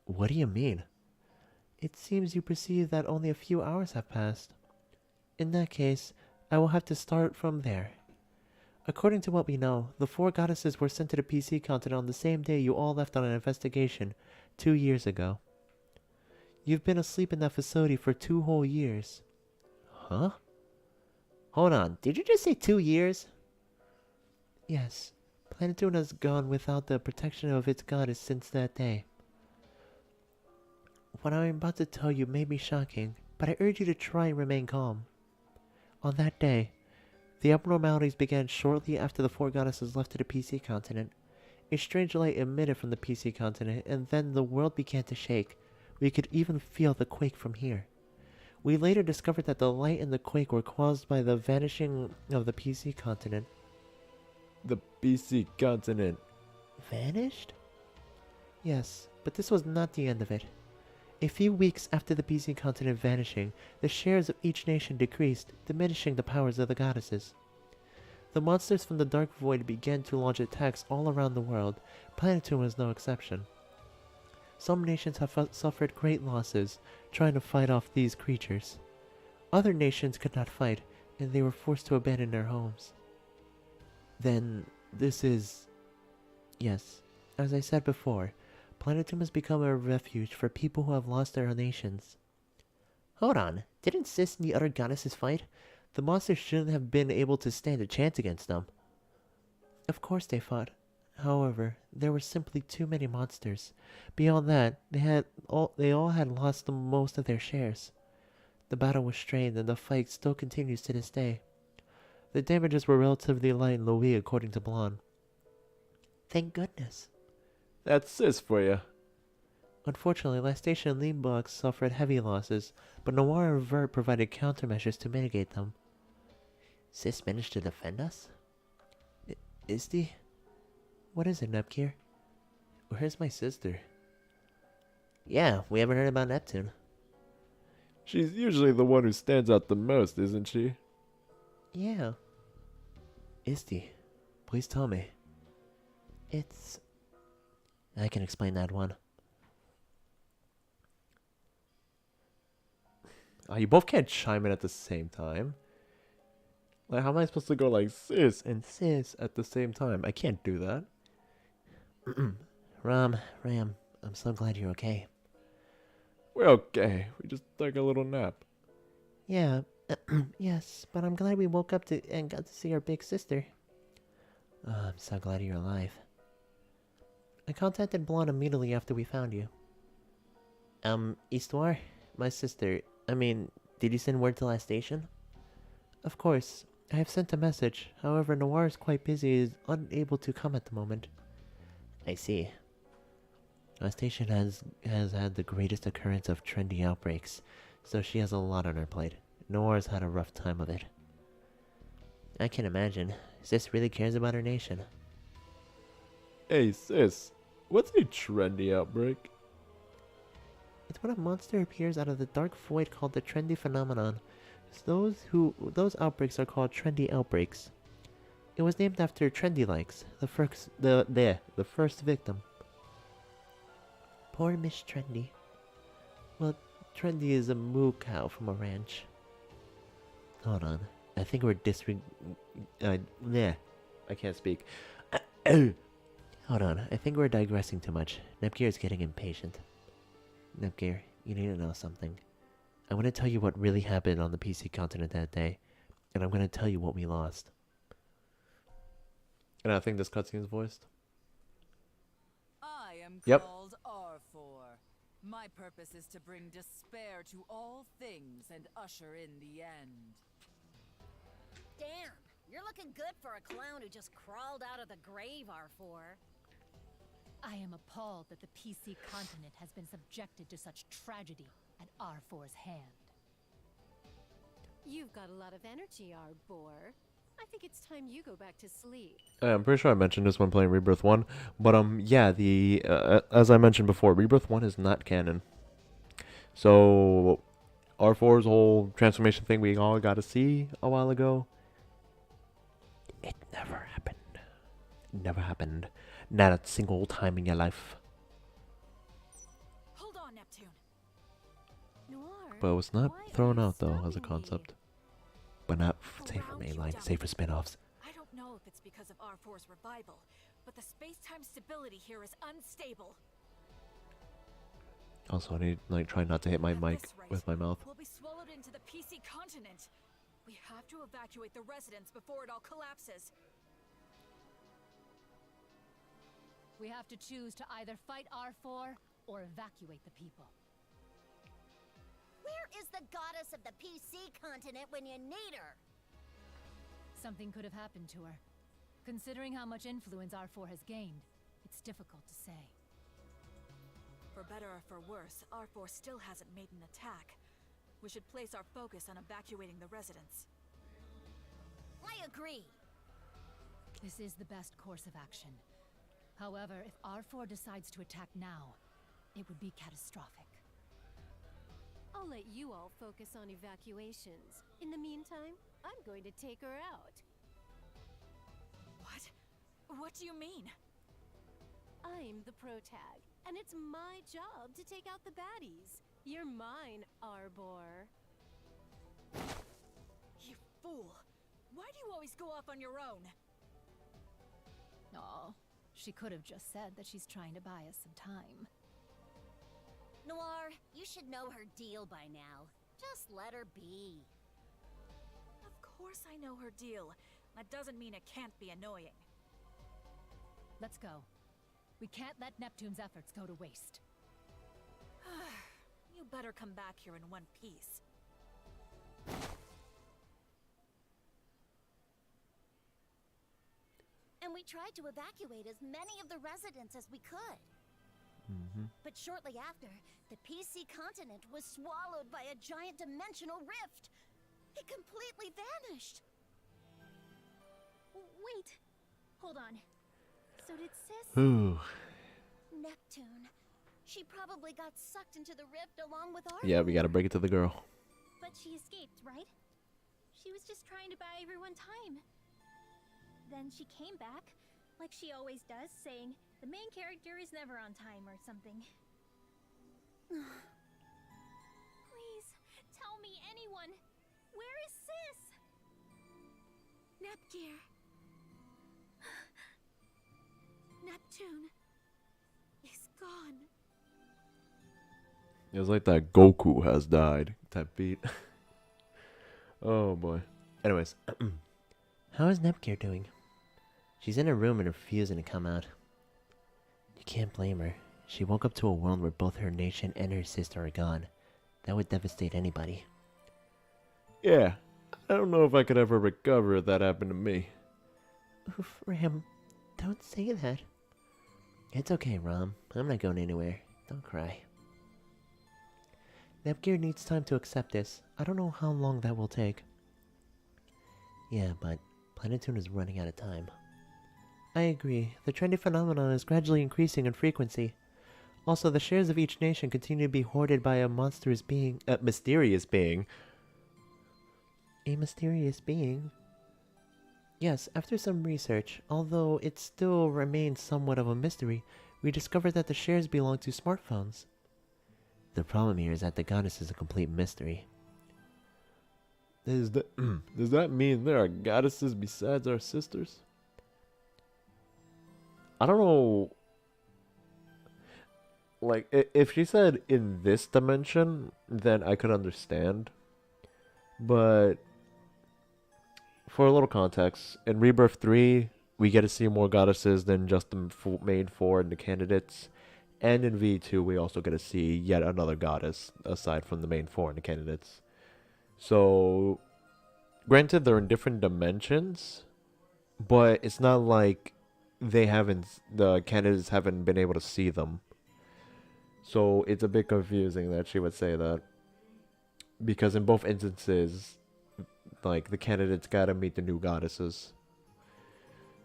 What do you mean? It seems you perceive that only a few hours have passed. In that case, I will have to start from there. According to what we know, the 4 goddesses were sent to the PC continent on the same day you all left on an investigation 2 years ago. You've been asleep in that facility for 2 whole years. Huh? Hold on, did you just say 2 years? Yes. Planetoon has gone without the protection of its goddess since that day. What I'm about to tell you may be shocking, but I urge you to try and remain calm. On that day, the abnormalities began shortly after the 4 goddesses left to the PC continent. A strange light emitted from the PC continent, and then the world began to shake. We could even feel the quake from here. We later discovered that the light and the quake were caused by the vanishing of the PC continent. The BC continent. Vanished? Yes, but this was not the end of it. A few weeks after the BC continent vanishing, the shares of each nation decreased, diminishing the powers of the goddesses. The monsters from the Dark Void began to launch attacks all around the world. Planetoon was no exception. Some nations have suffered great losses trying to fight off these creatures. Other nations could not fight, and they were forced to abandon their homes. Then, this is... Yes, as I said before, Planetoon has become a refuge for people who have lost their nations. Hold on, didn't Sis and the other goddesses fight? The monsters shouldn't have been able to stand a chance against them. Of course they fought. However, there were simply too many monsters. Beyond that, they all had lost the most of their shares. The battle was strained, and the fight still continues to this day. The damages were relatively light in Louis, according to Blonde. Thank goodness. That's Sis for you. Unfortunately, Lastation and Leanbox suffered heavy losses, but Noir and Vert provided countermeasures to mitigate them. Sis managed to defend us? Isty? What is it, Nepgear? Where's my sister? Yeah, we haven't heard about Neptune. She's usually the one who stands out the most, isn't she? Yeah. Isty, please tell me. I can explain that one. You both can't chime in at the same time. Like, how am I supposed to go like Sis and Sis at the same time? I can't do that. Ram, I'm so glad you're okay. We're okay. We just took a little nap. Yeah, yes, but I'm glad we woke up and got to see our big sister. I'm so glad you're alive. I contacted Blonde immediately after we found you. Histoire? My sister. Did you send word to Last Station? Of course. I have sent a message. However, Noir is quite busy and is unable to come at the moment. I see. Last Station has had the greatest occurrence of trendy outbreaks, so she has a lot on her plate. Noir's had a rough time of it. I can imagine. Sis really cares about her nation. Hey, Sis. What's a trendy outbreak? It's when a monster appears out of the dark void called the trendy phenomenon. Those outbreaks are called trendy outbreaks. It was named after Trendy Likes, the first victim. Poor Miss Trendy. Well, Trendy is a moo cow from a ranch. Hold on. I think we're I can't speak. Hold on. I think we're digressing too much. Nepgear is getting impatient. Nepgear, you need to know something. I want to tell you what really happened on the PC continent that day, and I'm going to tell you what we lost. And I think this cutscene is voiced. I am Yep. called R4. My purpose is to bring despair to all things and usher in the end. Damn, you're looking good for a clown who just crawled out of the grave, R4. I am appalled that the PC continent has been subjected to such tragedy at R4's hand. You've got a lot of energy, Arbor. I think it's time you go back to sleep. I'm pretty sure I mentioned this when playing Rebirth 1, but yeah, as I mentioned before, Rebirth 1 is not canon. So R4's whole transformation thing we all got to see a while ago, it never happened. Never happened. Not a single time in your life. Hold on, Neptune. Noir, But it was not why thrown are you out though as a stopping me? concept. But not say for Around mainline, you, say for spin-offs. I don't know if it's because of R4's revival, but the space-time stability here is unstable. Also, I need like try not to hit my At mic this rate, with my mouth. We'll be swallowed into the PC continent. We have to evacuate the residents before it all collapses. We have to choose to either fight R4 or evacuate the people. Where is the goddess of the PC continent when you need her? Something could have happened to her. Considering how much influence R4 has gained, it's difficult to say. For better or for worse, R4 still hasn't made an attack. We should place our focus on evacuating the residents. I agree. This is the best course of action. However, if R4 decides to attack now, it would be catastrophic. I'll let you all focus on evacuations. In the meantime, I'm going to take her out. What? What do you mean? I'm the protag, and it's my job to take out the baddies. You're mine, Arbor. You fool! Why do you always go off on your own? Oh, she could have just said that she's trying to buy us some time. Noir, you should know her deal by now. Just let her be. Of course I know her deal. That doesn't mean it can't be annoying. Let's go. We can't let Neptune's efforts go to waste. You better come back here in one piece. And we tried to evacuate as many of the residents as we could. But shortly after, the PC continent was swallowed by a giant dimensional rift. It completely vanished. Wait. Hold on. So did Sis? Ooh. Neptune. She probably got sucked into the rift along with our. Yeah, we gotta break it to the girl. But she escaped, right? She was just trying to buy everyone time. Then she came back, like she always does, saying the main character is never on time or something. Please, tell me, anyone. Where is Sis? Nepgear. Neptune is gone. It was like that Goku has died type beat. Oh boy. Anyways, How is Nepgear doing? She's in her room and refusing to come out. You can't blame her. She woke up to a world where both her nation and her sister are gone. That would devastate anybody. yeah, I don't know if I could ever recover if that happened to me. Oof, Ram, don't say that. It's okay, Ram. I'm not going anywhere. Don't cry. Nepgear needs time to accept this. I don't know how long that will take. Yeah, but Planetoon is running out of time. I agree. The trendy phenomenon is gradually increasing in frequency. Also, the shares of each nation continue to be hoarded by a mysterious being. A mysterious being. A mysterious being? Yes, after some research, although it still remains somewhat of a mystery, we discovered that the shares belong to smartphones. The problem here is that the goddess is a complete mystery. Does that mean there are goddesses besides our sisters? I don't know. Like, if she said in this dimension, then I could understand. But for a little context, in Rebirth 3, we get to see more goddesses than just the main four and the candidates. And in V2, we also get to see yet another goddess aside from the main four and the candidates. So, granted, they're in different dimensions, but it's not like the candidates haven't been able to see them. So, it's a bit confusing that she would say that. Because in both instances, like, the candidates gotta meet the new goddesses.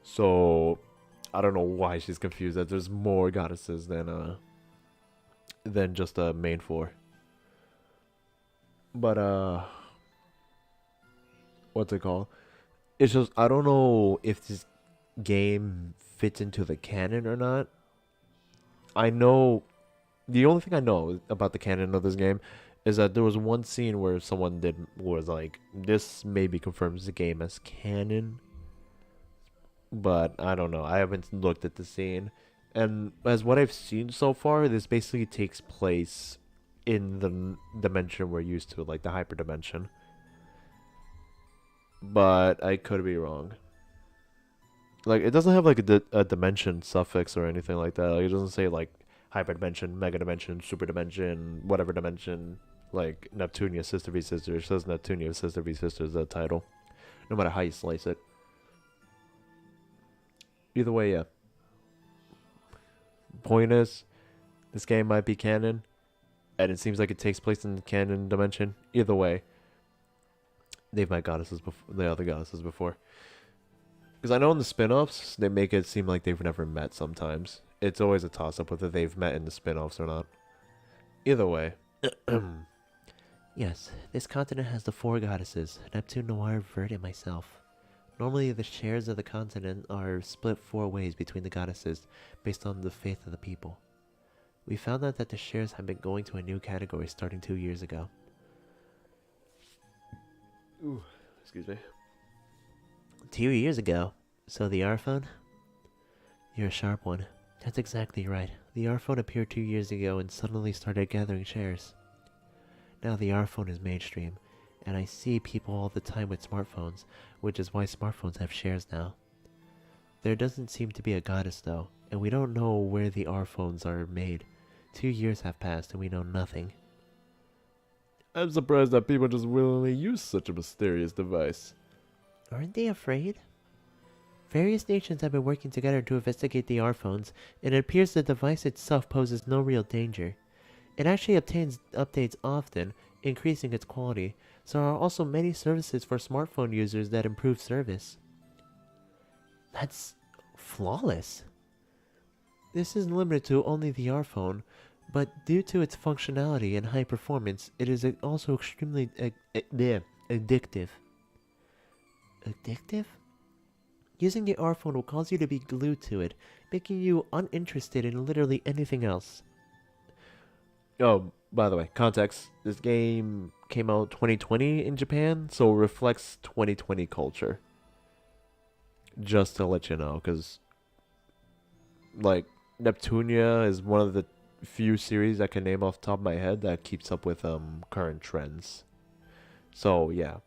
So, I don't know why she's confused that there's more goddesses than just the main four. But, what's it called? It's just, I don't know if this game fits into the canon or not. I know, the only thing I know about the canon of this game is that there was one scene where someone was like, this maybe confirms the game as canon. But I don't know. I haven't looked at the scene. And as what I've seen so far, this basically takes place in the dimension we're used to, like the hyper dimension. But I could be wrong. Like, it doesn't have like a dimension suffix or anything like that. Like, it doesn't say like hyper dimension, mega dimension, super dimension, whatever dimension. Like Neptunia Sister v Sister. It says Neptunia Sister v Sister is the title. No matter how you slice it. Either way, yeah. Point is, this game might be canon, and it seems like it takes place in the canon dimension. Either way, they've met goddesses before, the other goddesses before. Because I know in the spin-offs, they make it seem like they've never met sometimes. It's always a toss-up whether they've met in the spin-offs or not. Either way. Yes, this continent has the 4 goddesses, Neptune, Noir, Vert, and myself. Normally, the shares of the continent are split 4 ways between the goddesses, based on the faith of the people. We found out that the shares have been going to a new category starting 2 years ago. Ooh, excuse me. 2 years ago? So the R-phone? You're a sharp one. That's exactly right. The R-phone appeared 2 years ago and suddenly started gathering shares. Now the R-phone is mainstream, and I see people all the time with smartphones, which is why smartphones have shares now. There doesn't seem to be a goddess though, and we don't know where the R-phones are made. 2 years have passed and we know nothing. I'm surprised that people just willingly use such a mysterious device. Aren't they afraid? Various nations have been working together to investigate the R-phones, and it appears the device itself poses no real danger. It actually obtains updates often, increasing its quality, so there are also many services for smartphone users that improve service. That's flawless. This isn't limited to only the R-phone, but due to its functionality and high performance, it is also extremely addictive. Addictive? Using the R-phone will cause you to be glued to it, making you uninterested in literally anything else. Oh, by the way, context. This game came out 2020 in Japan, so it reflects 2020 culture. Just to let you know, because, like, Neptunia is one of the few series I can name off the top of my head that keeps up with current trends. So, yeah.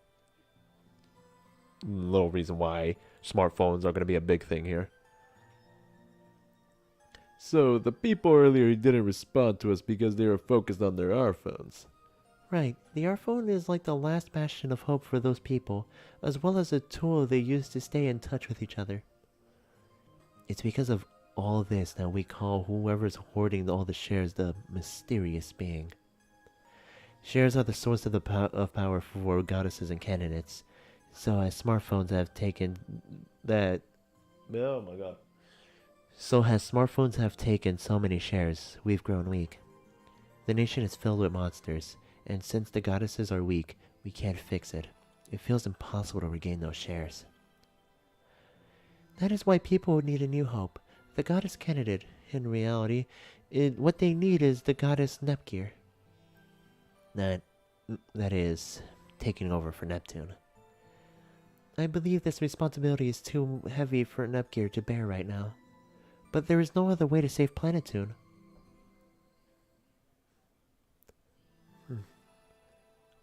Little reason why smartphones are going to be a big thing here. So, the people earlier didn't respond to us because they were focused on their R-phones. Right, the R-phone is like the last bastion of hope for those people, as well as a tool they use to stay in touch with each other. It's because of all this that we call whoever's hoarding all the shares the mysterious being. Shares are the source of power for goddesses and candidates, so as smartphones have taken that... Oh my god. So as smartphones have taken so many shares, we've grown weak. The nation is filled with monsters, and since the goddesses are weak, we can't fix it. It feels impossible to regain those shares. That is why people need a new hope. The goddess candidate, in reality, what they need is the goddess Nepgear. That is, taking over for Neptune. I believe this responsibility is too heavy for Nepgear to bear right now. But there is no other way to save Planetoon.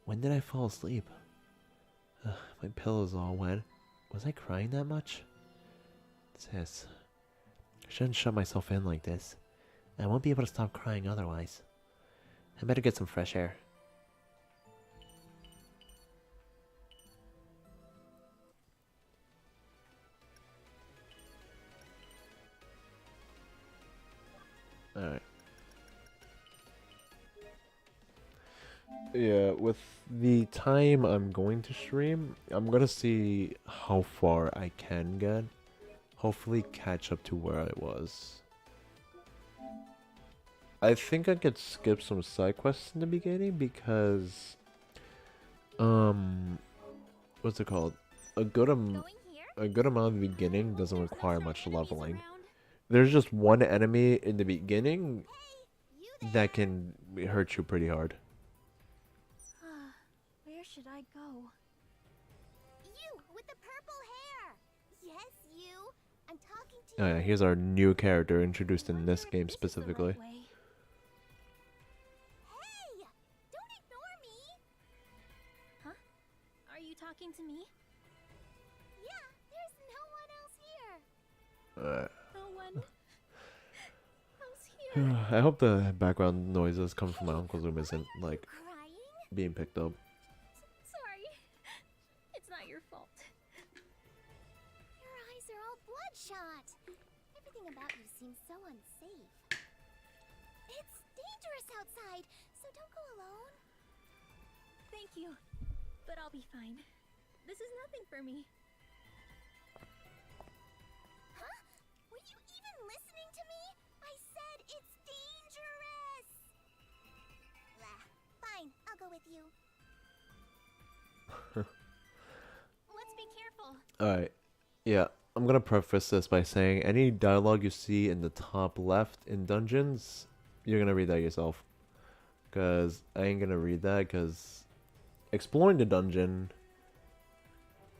When did I fall asleep? My pillow's all wet. Was I crying that much? Sis, I shouldn't shut myself in like this. I won't be able to stop crying otherwise. I better get some fresh air. Alright. Yeah, with the time I'm going to stream, I'm gonna see how far I can get. Hopefully catch up to where I was. I think I could skip some side quests in the beginning because what's it called? A good amount of the beginning doesn't require much leveling. There's just one enemy in the beginning that can hurt you pretty hard. Where should I go? You with the purple hair! Yes, you! I'm talking to Oh yeah, here's our new character introduced in this Wonder if game this is the specifically. right way. Hey! Don't ignore me! Huh? Are you talking to me? Yeah, there's no one else here. No one else here. I hope the background noises coming from my uncle's room isn't like Crying? being picked up. Sorry. It's not your fault. Your eyes are all bloodshot. Everything about you seems so unsafe. It's dangerous outside, so don't go alone. Thank you. But I'll be fine. This is nothing for me. Huh? Were you even listening to me? I said it's dangerous. Blah. Fine, I'll go with you. Let's be careful. Alright, yeah, I'm gonna preface this by saying any dialogue you see in the top left in dungeons, you're gonna read that yourself. Because I ain't gonna read that, because exploring the dungeon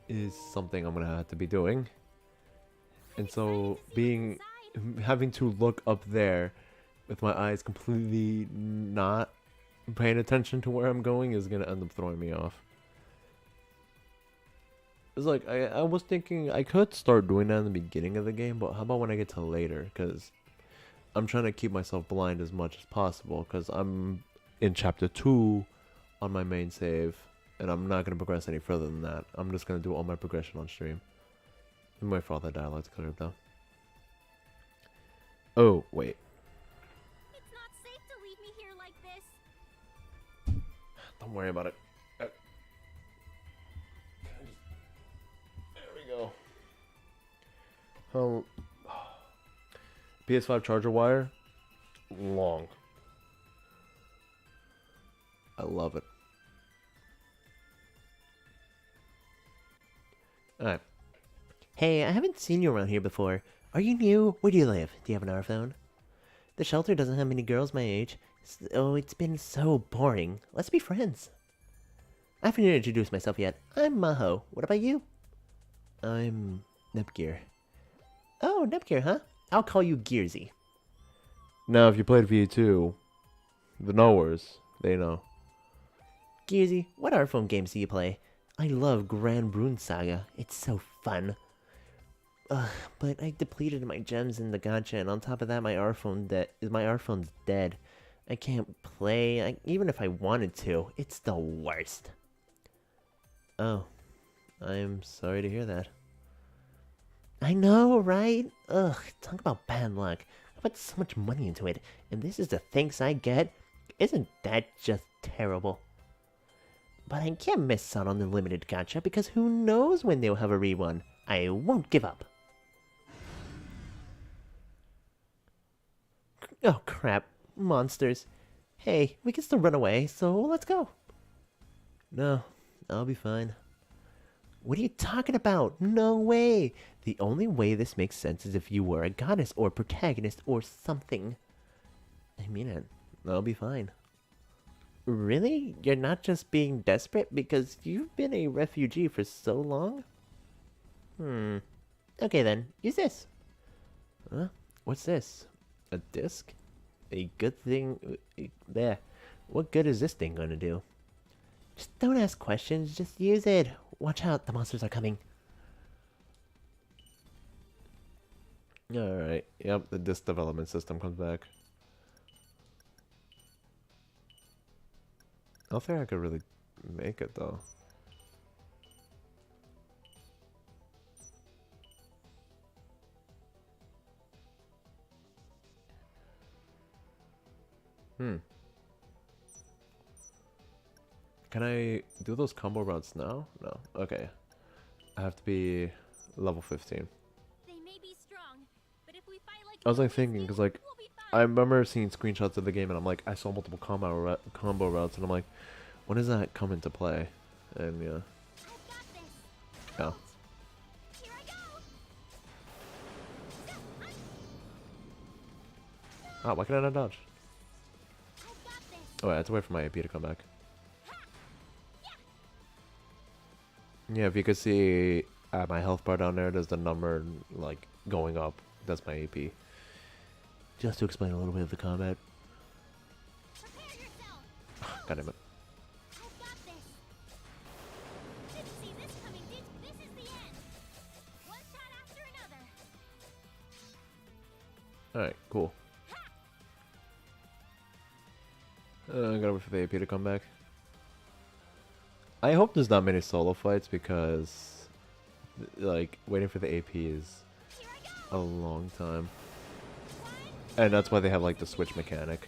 is something I'm gonna have to be doing. And so having to look up there with my eyes completely not paying attention to where I'm going is gonna end up throwing me off. It's like, I was thinking I could start doing that in the beginning of the game, but how about when I get to later? Because I'm trying to keep myself blind as much as possible, because I'm in chapter 2 on my main save, and I'm not going to progress any further than that. I'm just going to do all my progression on stream. I'm wait for all that dialogue to clear up though. Oh, wait. It's not safe to leave me here like this. Don't worry about it. There we go. Oh, PS5 charger wire, long. I love it. Alright. Hey, I haven't seen you around here before. Are you new? Where do you live? Do you have an iPhone? The shelter doesn't have many girls my age. Oh, it's been so boring. Let's be friends. I haven't even introduced myself yet. I'm Maho. What about you? I'm Nepgear. Oh, Nepgear, huh? I'll call you Gearsy. Now, if you played V2, the knowers, they know. Gearsy, what iPhone games do you play? I love Grand Brune Saga. It's so fun. But I depleted my gems in the gacha, and on top of that, my iPhone's dead. I can't play, even if I wanted to. It's the worst. Oh, I'm sorry to hear that. I know, right? Ugh, talk about bad luck. I put so much money into it, and this is the thanks I get? Isn't that just terrible? But I can't miss out on the limited gacha because who knows when they'll have a rerun. I won't give up. Oh crap, monsters. Hey, we can still run away, so let's go. No, I'll be fine. What are you talking about? No way! The only way this makes sense is if you were a goddess or protagonist or something. I mean it. I'll be fine. Really? You're not just being desperate because you've been a refugee for so long? Okay then, use this. Huh? What's this? A disc? A good thing? There. What good is this thing gonna do? Just don't ask questions, just use it. Watch out, the monsters are coming. Alright, yep, the disc development system comes back. I don't think I could really make it though. Can I do those combo routes now? No. Okay. I have to be level 15. They may be strong, but if we fight like I was like thinking, because like, we'll be I fine. remember seeing screenshots of the game and I'm like, I saw multiple combo routes and I'm like, when does that come into play? And yeah. I've got this. Yeah. Out. Here I go. Ah, why can I not dodge? I've got this. Oh, I have to wait for my AP to come back. Yeah, if you could see my health bar down there, there's the number like going up That's my AP. Just to explain a little bit of the combat. Prepare yourself. God damn it. I've got this. Didn't see this coming, did? This is the end. One shot after another. Alright, cool. I gotta wait for the AP to come back. I hope there's not many solo fights because, like, waiting for the AP is a long time. And that's why they have, like, the switch mechanic.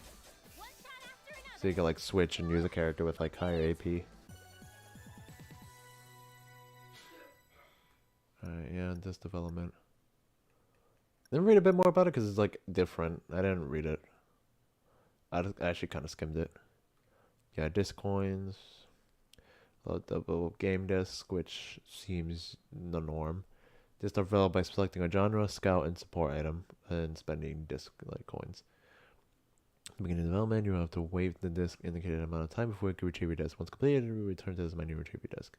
So you can, like, switch and use a character with, like, higher AP. Alright, yeah, this development. Then read a bit more about it because it's, like, different. I didn't read it. I actually kind of skimmed it. Yeah, disc coins. A double game disc, which seems the norm. Discs are developed by selecting a genre, scout, and support item, and spending disc like coins. At the beginning of development, you will have to wait the disc indicated amount of time before you can retrieve your disc. Once completed, you return to this menu and retrieve your disc.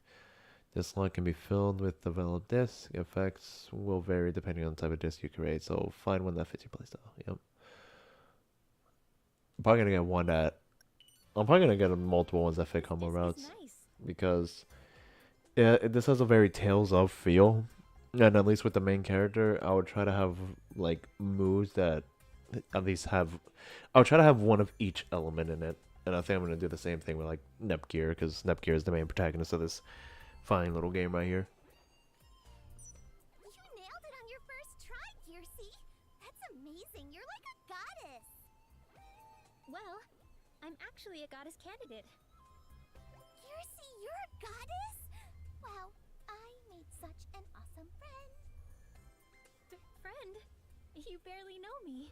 This slot can be filled with developed disc. Effects will vary depending on the type of disc you create, so find one that fits your playstyle. Yep. I'm probably gonna get one that. I'm probably gonna get multiple ones that fit combo routes. Because yeah, this has a very Tales of feel. And at least with the main character, I would try to have like moves that at least have. I would try to have one of each element in it, and I think I'm gonna do the same thing with like Nepgear, because Nepgear is the main protagonist of this fine little game right here. You nailed it on your first try, Kiersey. That's amazing. You're like a goddess. Well, I'm actually a goddess candidate. Kiersey, you're a goddess? Wow, I made such an awesome friend. Friend, you barely know me.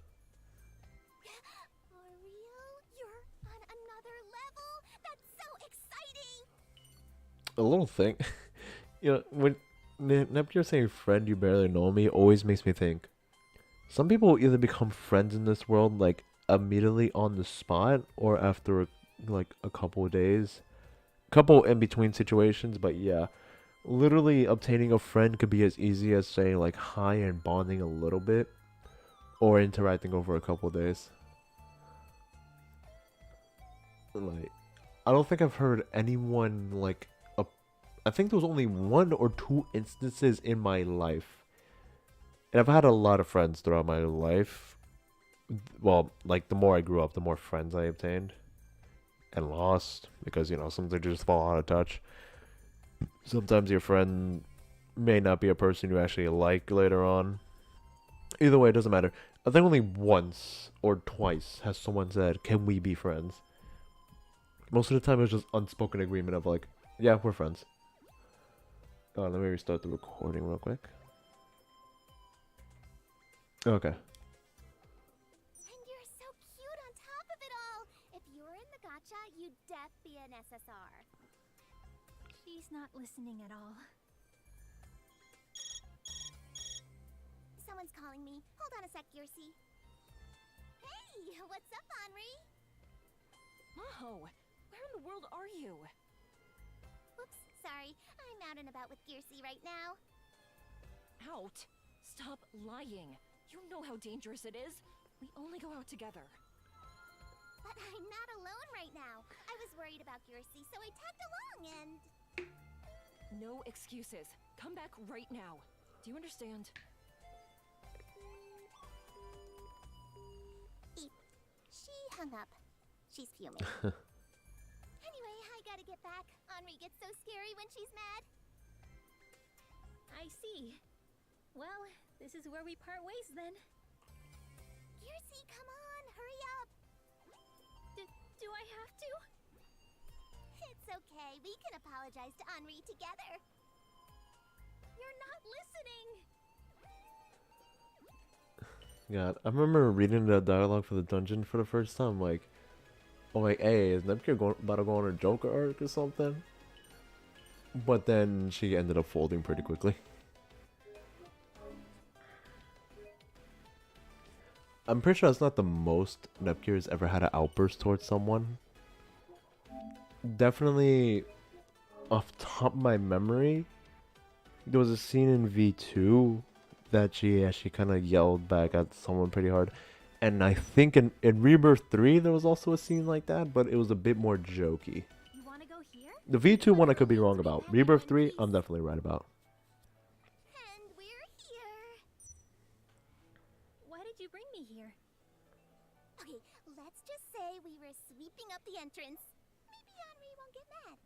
For real? You're on another level? That's so exciting! A little thing, you know, when Nepgear saying "friend, you barely know me" always makes me think. Some people either become friends in this world like immediately on the spot, or after like a couple of days, couple in between situations. But yeah, literally obtaining a friend could be as easy as saying like hi and bonding a little bit, or interacting over a couple of days. Like, I don't think I've heard anyone like I think there was only 1 or 2 instances in my life, and I've had a lot of friends throughout my life. Well, like the more I grew up, the more friends I obtained and lost, because you know, sometimes they just fall out of touch. Sometimes your friend may not be a person you actually like later on. Either way, it doesn't matter. I think only once or twice has someone said, "Can we be friends?" Most of the time, it was just unspoken agreement of like, "Yeah, we're friends." Let me restart the recording real quick. Okay. And you're so cute on top of it all. If you were in the gacha, you'd def be an SSR. She's not listening at all. Someone's calling me. Hold on a sec, Kiersey. Hey, what's up, Henri? Maho, where in the world are you? Oops, sorry. I'm out and about with Kiersey right now. Out? Stop lying. You know how dangerous it is. We only go out together. But I'm not alone right now. I was worried about Kiersey, so I tagged along and... No excuses. Come back right now. Do you understand? Eep. She hung up. She's fuming. Anyway, I gotta get back. Henri gets so scary when she's mad. I see. Well, this is where we part ways then. Kiersey, come on, hurry up. Do I have to? It's okay. We can apologize to Henri together. You're not listening. God, I remember reading the dialogue for the dungeon for the first time. Like, I'm like, hey, is Nepgear about to go on a Joker arc or something? But then she ended up folding pretty quickly. I'm pretty sure that's not the most Nepgear has ever had an outburst towards someone. Definitely, off the top of my memory, there was a scene in V2 that she kind of yelled back at someone pretty hard. And I think in Rebirth 3 there was also a scene like that, but it was a bit more jokey. You wanna go here? The V2 one I could be wrong about. Rebirth 3, I'm definitely right about. And we're here. Why did you bring me here? Okay, let's just say we were sweeping up the entrance. Maybe Henri won't get mad.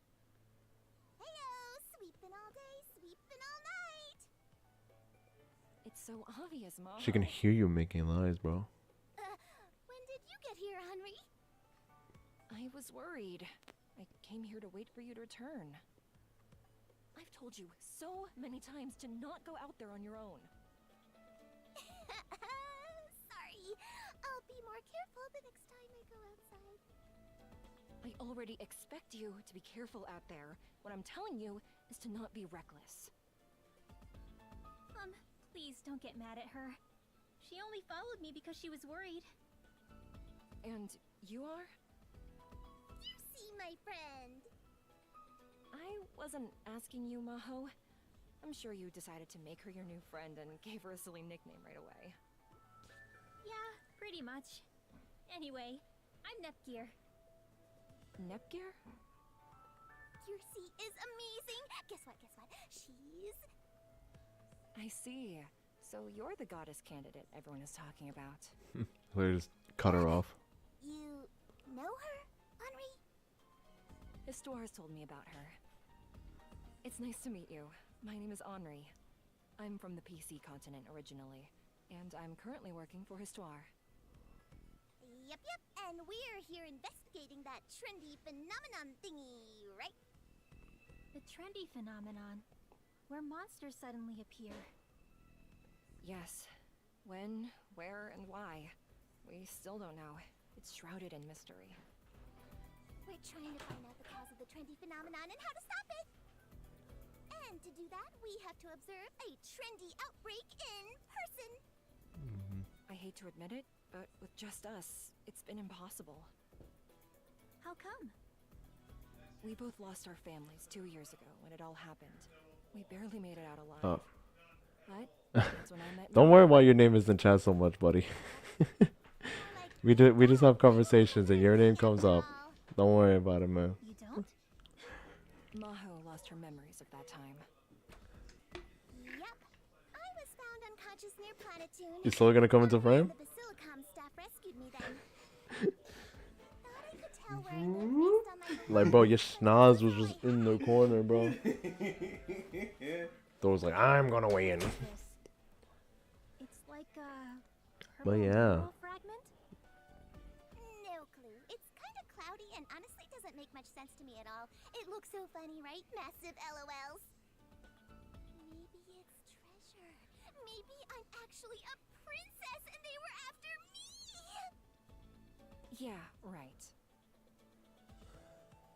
Heyo, sweeping all day, sweeping all night. It's so obvious, Mom. She can hear you making lies, bro. When did you get here, Henri? I was worried. I came here to wait for you to return. I've told you so many times to not go out there on your own. Sorry. I'll be more careful the next time I go outside. I already expect you to be careful out there. What I'm telling you is to not be reckless. Please don't get mad at her. She only followed me because she was worried. And you are? You see, my friend. I wasn't asking you, Maho. I'm sure you decided to make her your new friend and gave her a silly nickname right away. Yeah, pretty much. Anyway, I'm Nepgear. Nepgear? Kiersey is amazing. Guess what? She's... I see. So you're the goddess candidate everyone is talking about. They just cut her off. You know her, Henri? Histoire told me about her. It's nice to meet you. My name is Henri. I'm from the PC continent originally, and I'm currently working for Histoire. Yep. And we're here investigating that trendy phenomenon thingy, right? The trendy phenomenon, where monsters suddenly appear. Yes. When, where, and why? We still don't know. It's shrouded in mystery. We're trying to find out the cause of the trendy phenomenon and how to stop it. And to do that, we have to observe a trendy outbreak in person. I hate to admit it, but with just us, it's been impossible. How come? We both lost our families 2 years ago when it all happened. We barely made it out alive. Oh. But that's when I met Don't worry why your name is in chat so much, buddy. we just have conversations and your name comes up. Don't worry about it, man. You don't? Maho lost her memories of that time. Yep. I was found unconscious near Planetoon. You still gonna come into frame? The Basilicom staff rescued me then. Thought I could tell where I lived based on my Like, bro, your schnoz was just in the corner, bro. Thor was like, I'm gonna win. It's like a But purple yeah. mineral fragment? No clue. It's kind of cloudy and honestly doesn't make much sense to me at all. It looks so funny, right? Massive LOLs. Maybe it's treasure. Maybe I'm actually a princess and they were after me. Yeah, right.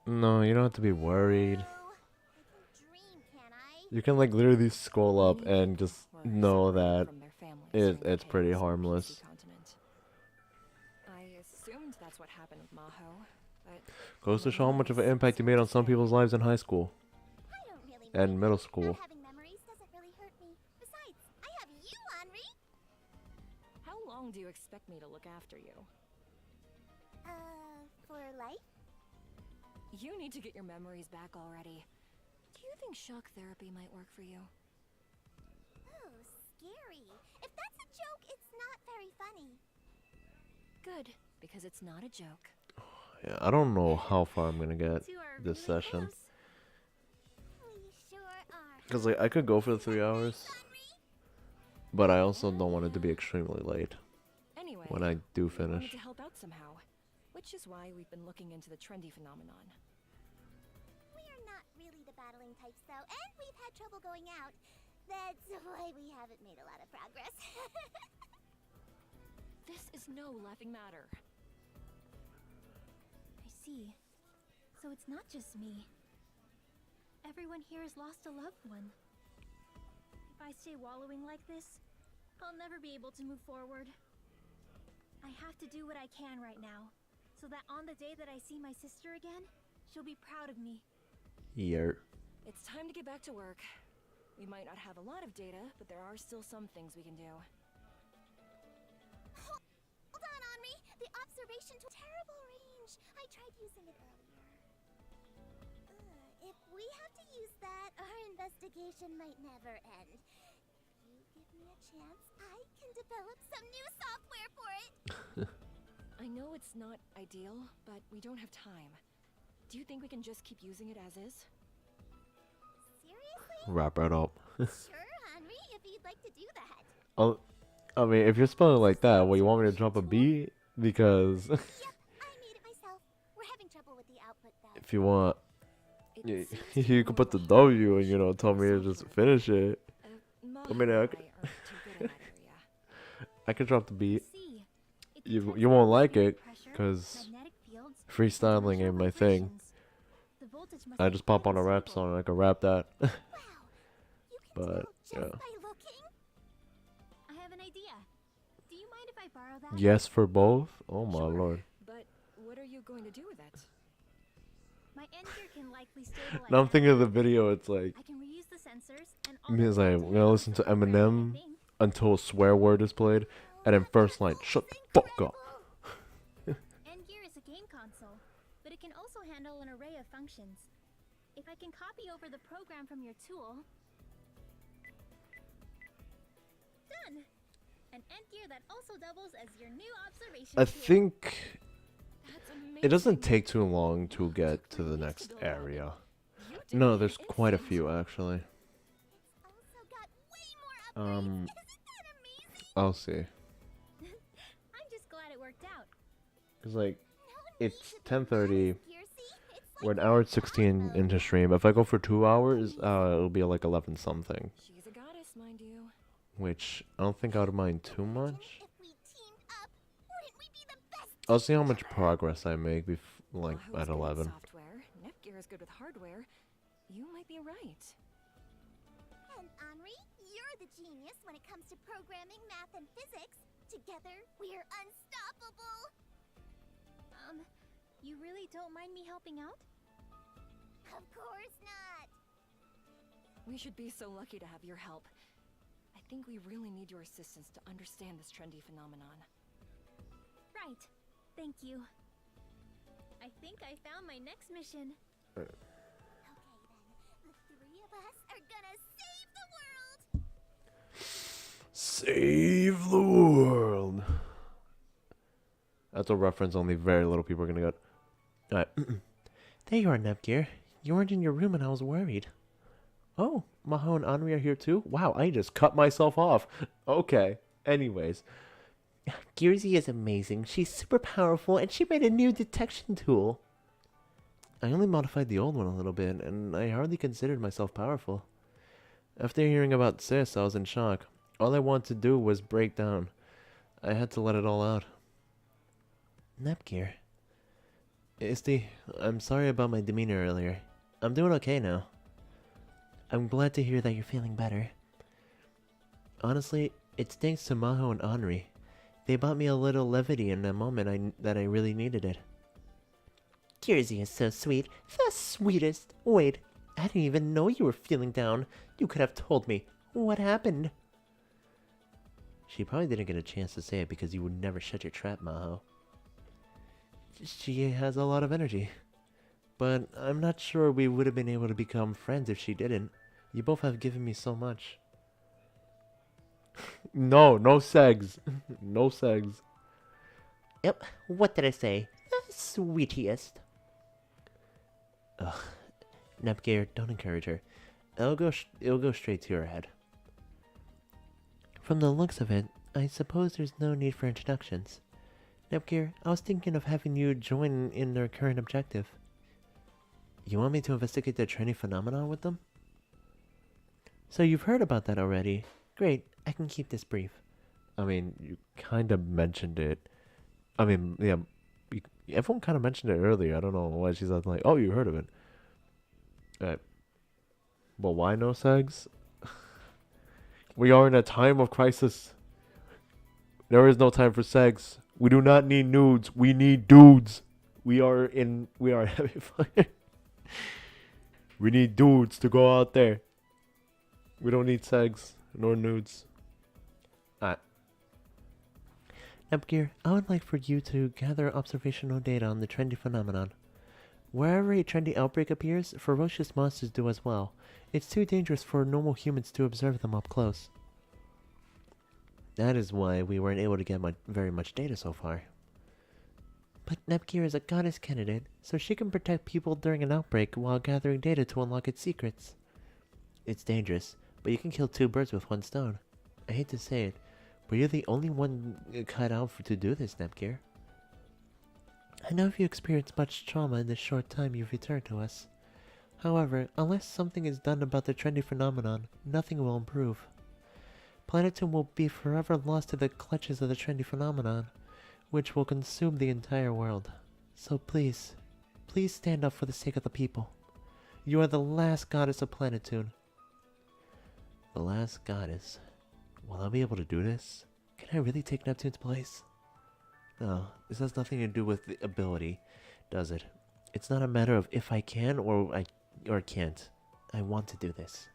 No, you don't have to be worried. Oh, I can dream, can I? You can like literally scroll up and just Were know separated that from their families during the it's pretty chaos on the harmless. PC continent. I assumed that's what happened with Maho, but Goes to show how much of an impact you made on some people's lives in high school I don't really and mind. middle school. Not having memories doesn't really hurt me. Besides, I have you, Henri. how long do you expect me to look after you? For life? You need to get your memories back already. Do you think shock therapy might work for you? Oh, scary. If that's a joke, it's not very funny. Good, because it's not a joke. Yeah, I don't know how far I'm gonna get Two are this really session. close. We sure are. Cause like I could go for the 3 hours, but I also don't want it to be extremely late Anyway, when I do we wanted finish. to help out somehow, which is why we've been looking into the trendy phenomenon. We're not really the battling types, though, and we've had trouble going out. That's why we haven't made a lot of progress. This is no laughing matter. I see. So it's not just me. Everyone here has lost a loved one. If I stay wallowing like this, I'll never be able to move forward. I have to do what I can right now, so that on the day that I see my sister again, she'll be proud of me. Yeah. It's time to get back to work. We might not have a lot of data, but there are still some things we can do. Hold on, Henri! The observation tool terrible range. I tried using it earlier. If we have to use that, our investigation might never end. If you give me a chance, I can develop some new software for it. I know it's not ideal, but we don't have time. Do you think we can just keep using it as is? Seriously? Wrap it up. Sure, Henri, if you'd like to do that. Oh, I mean, if you're spelling like that, well, you want me to drop a B? Because Yep, I made it myself. We're having trouble with the output though. if you want, It you, seems to you be could more put the like W and, version tell of me to software. just finish it. Maha I mean, and I I could, aren't too good in that area. I could drop the beat. See, it You depends you on won't the like speed, it, pressure, because magnetic fields, and freestyling ain't dimensional my thing. vibrations. The voltage must I be just pop quite on a rap unstable. song and I can rap that. Wow, you can But, tell just yeah. by looking. I have an idea. Do you mind if I borrow that? Yes for both? Oh my Sure, lord. but what are you going to do with it? My end gear can likely stabilize. Now I'm that thinking of the field. video, it's like, I can reuse the sensors and me is like, all the we're gonna listen to program, I Eminem think. until a swear word is played, and then first line, shut the fuck up. End gear is a game console, but it can also handle an array of functions. If I can copy over the program from your tool. Done! An end gear that also doubles as your new observation I tool. think That's it doesn't amazing. take too long to Wow, get took to the 3 weeks next to build that. area. You did No, it there's in quite a instant. few actually. It's also got way more upgrades. Um, Isn't that amazing? I'll see. I'm just glad it worked out. Cause like, No need it's to be 10:30. modest, Gearsy. It's We're like an hour and a 16 combo. into stream. If I go for 2 hours, it'll be like 11 something, She's a goddess, mind you. which I don't think I would mind too much. If we teamed up, wouldn't we be the best I'll see how team much ever? progress I make like Maho at is good 11. Software. Nepgear is good with hardware. You might be right. And Henri, you're the genius when it comes to programming, math, and physics. Together, we're unstoppable. You really don't mind me helping out? Of course not. We should be so lucky to have your help. I think we really need your assistance to understand this trendy phenomenon. Right. Thank you. I think I found my next mission. Okay then, the three of us are gonna save the world. Save the world. That's a reference only very little people are gonna get. Alright. There you are, Nepgear. You weren't in your room and I was worried. Oh, Maho and Henri are here too? Wow, I just cut myself off. Okay. Anyways. Gearsy is amazing. She's super powerful and she made a new detection tool. I only modified the old one a little bit, and I hardly considered myself powerful. After hearing about Sis, I was in shock. All I wanted to do was break down. I had to let it all out. Nepgear. Isty, I'm sorry about my demeanor earlier. I'm doing okay now. I'm glad to hear that you're feeling better. Honestly, it's thanks to Maho and Henri. They brought me a little levity in a moment that I really needed it. Gearsy is so sweet. The sweetest. Wait, I didn't even know you were feeling down. You could have told me. What happened? She probably didn't get a chance to say it because you would never shut your trap, Maho. She has a lot of energy. But I'm not sure we would have been able to become friends if she didn't. You both have given me so much. No segs. No segs. Yep, what did I say? The sweetest. Ugh. Nepgear, don't encourage her. It'll go straight to your head. From the looks of it, I suppose there's no need for introductions. Nepgear, I was thinking of having you join in their current objective. You want me to investigate the trendy phenomenon with them? So you've heard about that already. Great, I can keep this brief. I mean, you kind of mentioned it. I mean, yeah, everyone kind of mentioned it earlier. I don't know why she's not like, oh, you heard of it. Alright. Well, why no segs? We are in a time of crisis. There is no time for segs. We do not need nudes. We need dudes. We are heavy fire. We need dudes to go out there. We don't need segs nor nudes. Nepgear, I would like for you to gather observational data on the trendy phenomenon. Wherever a trendy outbreak appears, ferocious monsters do as well. It's too dangerous for normal humans to observe them up close. That is why we weren't able to get very much data so far. But Nepgear is a goddess candidate, so she can protect people during an outbreak while gathering data to unlock its secrets. It's dangerous, but you can kill two birds with one stone. I hate to say it, but you're the only one cut out to do this, Nepgear. I know you experienced much trauma in the short time you've returned to us. However, unless something is done about the trendy phenomenon, nothing will improve. Planetoon will be forever lost to the clutches of the trendy phenomenon, which will consume the entire world. So please, please stand up for the sake of the people. You are the last goddess of Planetoon. The last goddess? Will I be able to do this? Can I really take Neptune's place? No, this has nothing to do with the ability, does it? It's not a matter of if I can or can't. I want to do this.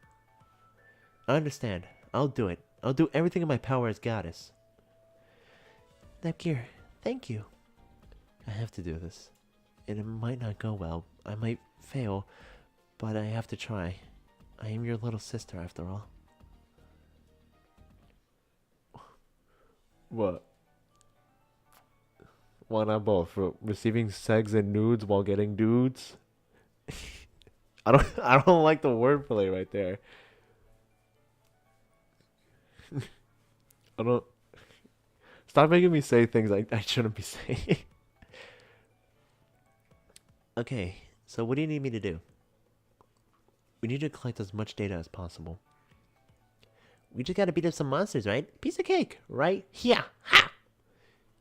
I understand. I'll do it. I'll do everything in my power as goddess. Nepgear, thank you. I have to do this. And it might not go well. I might fail, but I have to try. I am your little sister after all. What? Why not both? For receiving segs and nudes while getting dudes? I don't like the wordplay right there. I don't. Stop making me say things I shouldn't be saying. Okay, so what do you need me to do? We need to collect as much data as possible. We just gotta beat up some monsters, right? Piece of cake, right? Yeah, ha!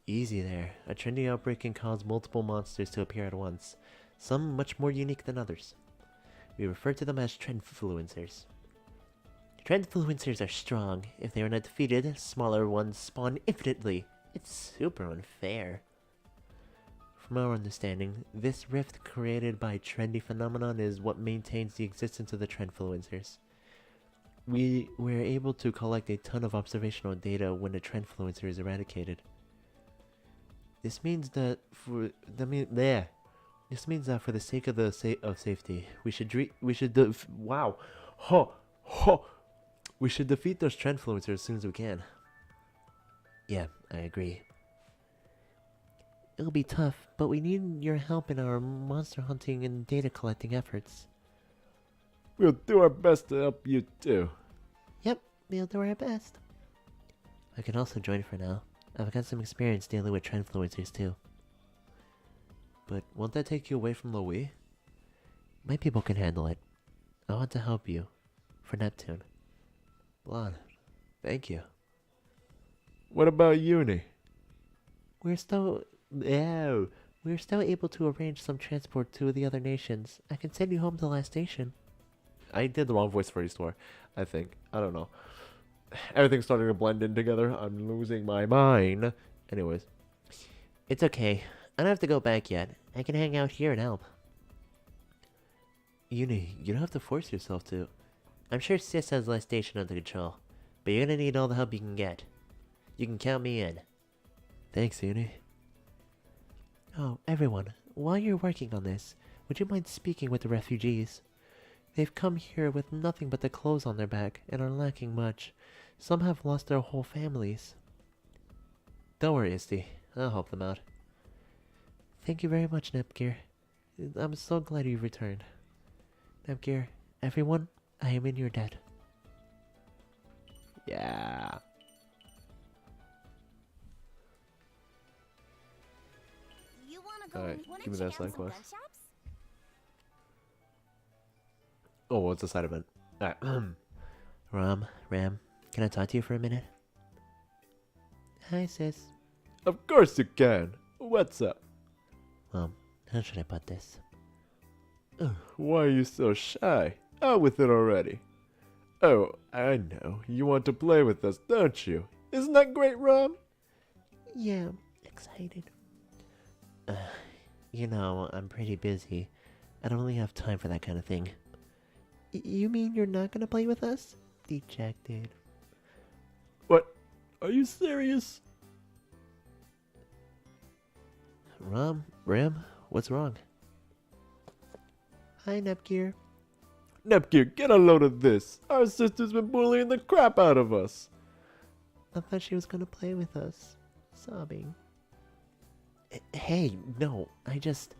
Easy there. A trendy outbreak can cause multiple monsters to appear at once, some much more unique than others. We refer to them as trendfluencers. Trendfluencers are strong. If they are not defeated, smaller ones spawn infinitely. It's super unfair. From our understanding, this rift created by trendy phenomenon is what maintains the existence of the trendfluencers. We were able to collect a ton of observational data when a trendfluencer is eradicated. This means that for the sake of safety, we should defeat those trendfluencers as soon as we can. Yeah, I agree. It'll be tough, but we need your help in our monster hunting and data collecting efforts. We'll do our best to help you too. Yep, we'll do our best. I can also join for now. I've got some experience dealing with trendfluencers too. But won't that take you away from Louis? My people can handle it. I want to help you. For Neptune. Blonde, thank you. What about Uni? We're still able to arrange some transport to the other nations. I can send you home to the last station. I did the wrong voice for Eastwar, I think. I don't know. Everything's starting to blend in together. I'm losing my mind. Anyways. It's okay. I don't have to go back yet. I can hang out here and help. Uni, you don't have to force yourself to. I'm sure Sis has last station under control, but you're gonna need all the help you can get. You can count me in. Thanks, Uni. Oh, everyone, while you're working on this, would you mind speaking with the refugees? They've come here with nothing but the clothes on their back and are lacking much. Some have lost their whole families. Don't worry, Isty. I'll help them out. Thank you very much, Nepgear. I'm so glad you've returned. Nepgear, everyone, I am in your debt. Yeah. You wanna go? Alright, Wanna give me check that out side some gun quest. shops? Oh, what's the side event? Alright. Ram, can I talk to you for a minute? Hi, Sis. Of course you can. What's up? How should I put this? Why are you so shy? Out with it already. Oh, I know. You want to play with us, don't you? Isn't that great, Ram? Yeah, I'm excited. You know, I'm pretty busy. I don't really have time for that kind of thing. You mean you're not gonna play with us? dejected. What? Are you serious? Ram, what's wrong? Hi, Nepgear. Nepgear, get a load of this. Our sister's been bullying the crap out of us. I thought she was gonna play with us. Sobbing. Hey, no, I just...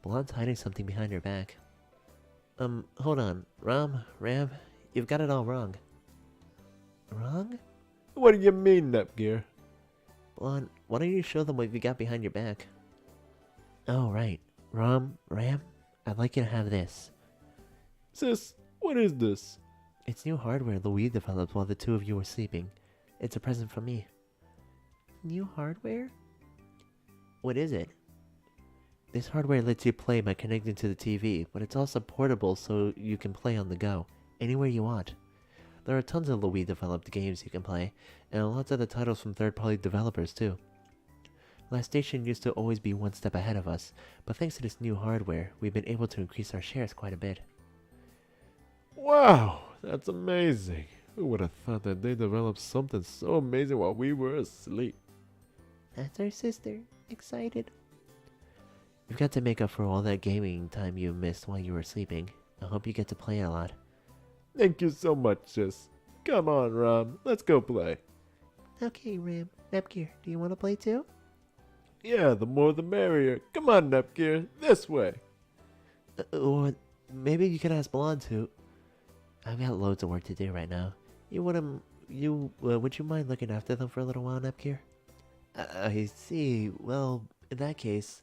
Blonde's hiding something behind her back. Hold on. Ram, you've got it all wrong. Wrong? What do you mean, Nepgear? Blonde, why don't you show them what you got behind your back? Oh, right. Ram, I'd like you to have this. Sis, what is this? It's new hardware Louis developed while the two of you were sleeping. It's a present from me. New hardware? What is it? This hardware lets you play by connecting to the TV, but it's also portable so you can play on the go, anywhere you want. There are tons of Louis developed games you can play, and lots of the titles from third-party developers too. Last Station used to always be one step ahead of us, but thanks to this new hardware, we've been able to increase our shares quite a bit. Wow, that's amazing. Who would have thought that they developed something so amazing while we were asleep? That's our sister. Excited. You've got to make up for all that gaming time you missed while you were sleeping. I hope you get to play a lot. Thank you so much, sis. Come on, Ram. Let's go play. Okay, Ram. Nepgear, do you want to play too? Yeah, the more the merrier. Come on, Nepgear. This way. Or maybe you can ask Blonde to. I've got loads of work to do right now. Would you mind looking after them for a little while, Nepgear? I see. Well, in that case,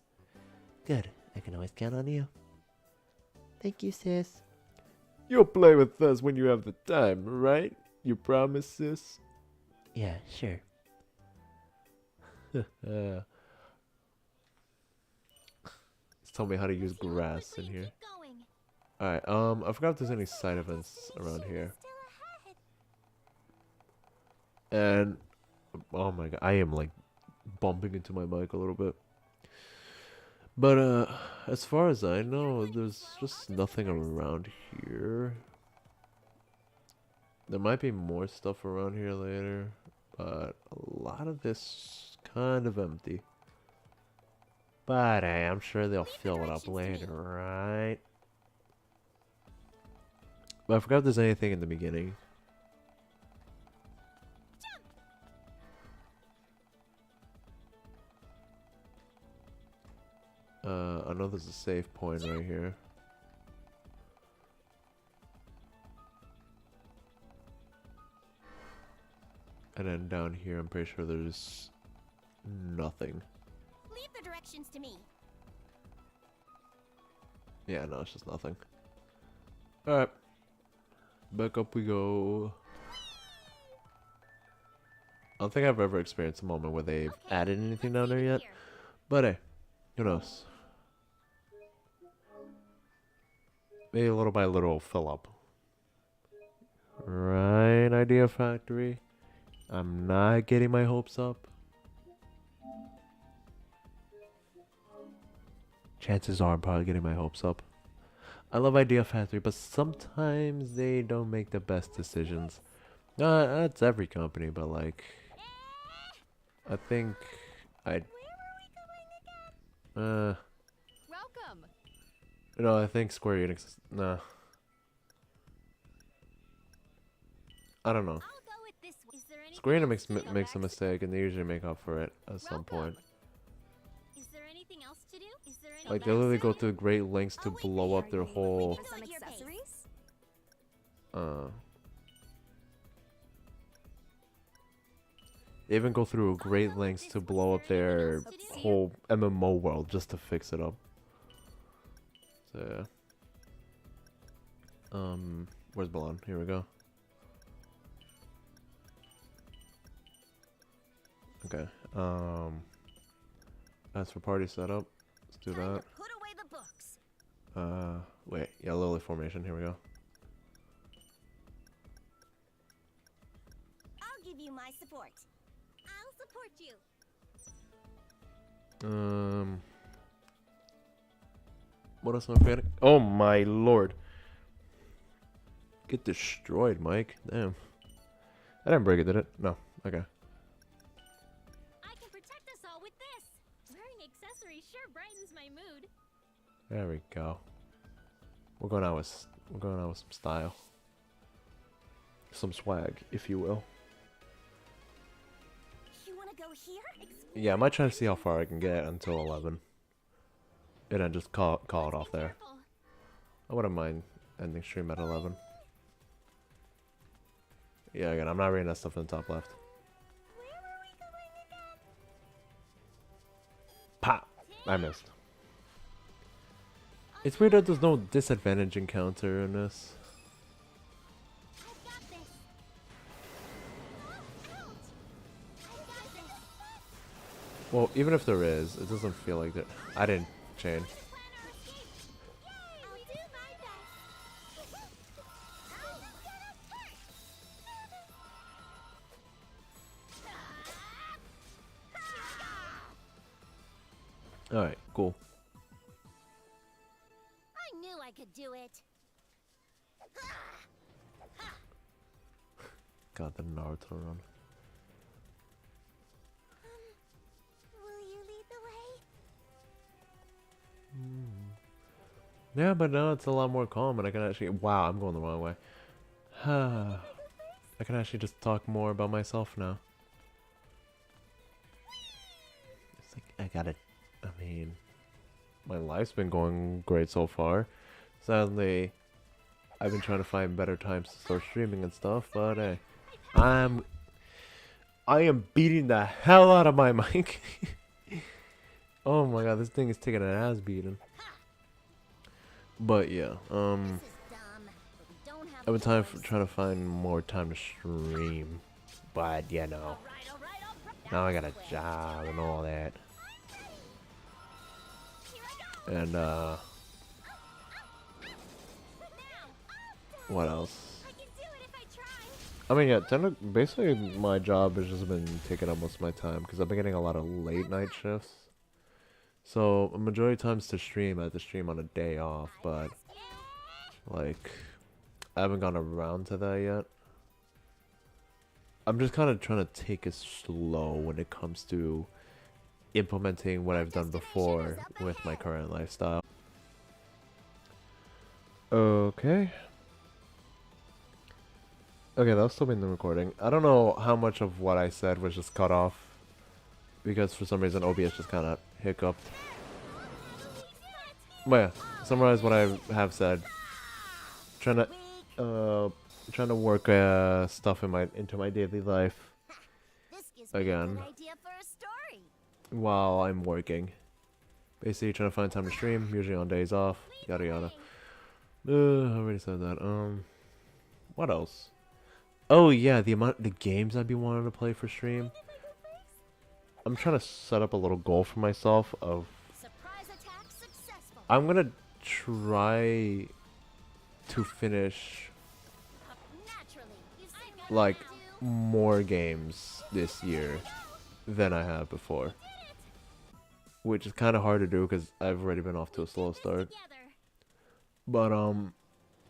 good. I can always count on you. Thank you, sis. You'll play with us when you have the time, right? You promise, sis? Yeah, sure. It's telling me how to use grass in here. Alright, I forgot if there's any side events around here. And, oh my god, I am like bumping into my mic a little bit. But, as far as I know, there's just nothing around here. There might be more stuff around here later, but a lot of this kind of empty. But hey, I'm sure they'll fill it up later, right? But I forgot if there's anything in the beginning. I know there's a save point right here. And then down here, I'm pretty sure there's nothing. Leave the directions to me. Yeah, no, it's just nothing. Alright. Back up we go. I don't think I've ever experienced a moment where they've added anything down there yet. But hey, who knows? Maybe little by little fill up. Right, Idea Factory? I'm not getting my hopes up. Chances are I'm probably getting my hopes up. I love Idea Factory, but sometimes they don't make the best decisions. That's every company, but like... I think... Welcome. No, I think Square Enix... Nah. I don't know. Square Enix makes a mistake, and they usually make up for it at some point. Is there anything else to do? Is there any Like, they literally go through great lengths to blow up their whole... Some accessories? They even go through great lengths to blow up their whole MMO world just to fix it up. So, yeah. Where's Balon? Here we go. Okay. As for party setup, let's do that. Put away the books. Wait. Yeah, lily formation. Here we go. I'll give you my support. I'll support you. What else am I forgetting? Oh my lord. Get destroyed, Mike. Damn. I didn't break it, did it? No. Okay. I can protect us all with this. Wearing accessories sure brightens my mood. There we go. We're going out with some style. Some swag, if you will. You wanna go here? Yeah, I might try to see how far I can get until 11. And then just call it off there. Careful. I wouldn't mind ending stream at 11. Yeah, again, I'm not reading that stuff in the top left. Where were we going again? Pop! I missed. It's weird that there's no disadvantage encounter in this. I've got this. I've got this. Well, even if there is, it doesn't feel like that. I didn't chain. Plan our escape. Yay! I'll do my best. I'll get us first. Alright, cool. I knew I could do it. God, the Naruto run. Will you lead the way? Yeah, but now it's a lot more calm and I can actually... Wow, I'm going the wrong way. I can actually just talk more about myself now. It's like, I gotta... I mean... My life's been going great so far. Sadly, I've been trying to find better times to start streaming and stuff, but hey. I am beating the hell out of my mic. Oh my god, this thing is taking an ass beating. But yeah, This is dumb, but we don't have I've been trying to find more time to stream. But you know, now I got a job and all that. And what else? I can do it if I try. I mean, yeah, basically my job has just been taking up most of my time because I've been getting a lot of late night shifts. So a majority of times to stream, I have to stream on a day off, but like I haven't gone around to that yet. I'm just kind of trying to take it slow when it comes to implementing what I've done before with my current lifestyle. Okay. Okay, that'll still be in the recording. I don't know how much of what I said was just cut off because for some reason OBS just kind of hiccuped. But yeah, summarize what I have said. Trying to work stuff into my daily life This gives me a again good idea for a story. while I'm working. Basically trying to find time to stream, usually on days off, yada yada. I already said that. What else? Oh yeah, the games I'd be wanting to play for stream. I'm trying to set up a little goal for myself of Surprise attack successful. I'm gonna try to finish Naturally, you see like more games this year than I have before, which is kind of hard to do because I've already been off to a slow start. Together. But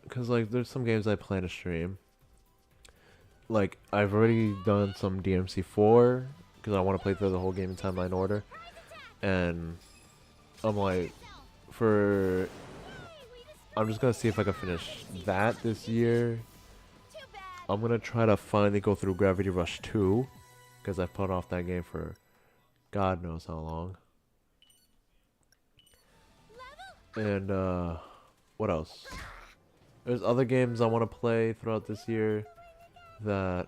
because like there's some games I plan to stream. Like I've already done some DMC4 because I want to play through the whole game in timeline order, and I'm like, I'm just gonna see if I can finish that this year. Too bad. I'm gonna try to finally go through Gravity Rush 2 because I've put off that game for God knows how long. And what else? There's other games I want to play throughout this year that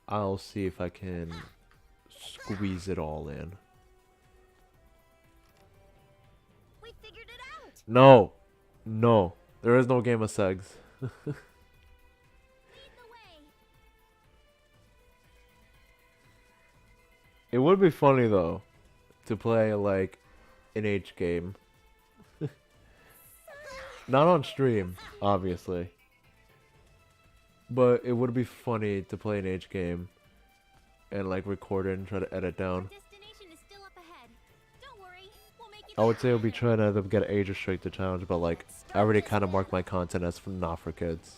I'll see if I can squeeze it all in. we figured it out. No, there is no game of segs. Lead the way. It would be funny though to play like an H game. Not on stream, obviously. But it would be funny to play an H game and like record it and try to edit down. Destination is still up ahead. Don't worry, we'll make it I would say I'll be trying to get age restricted challenge, but like I already kind of marked my content as for not for kids,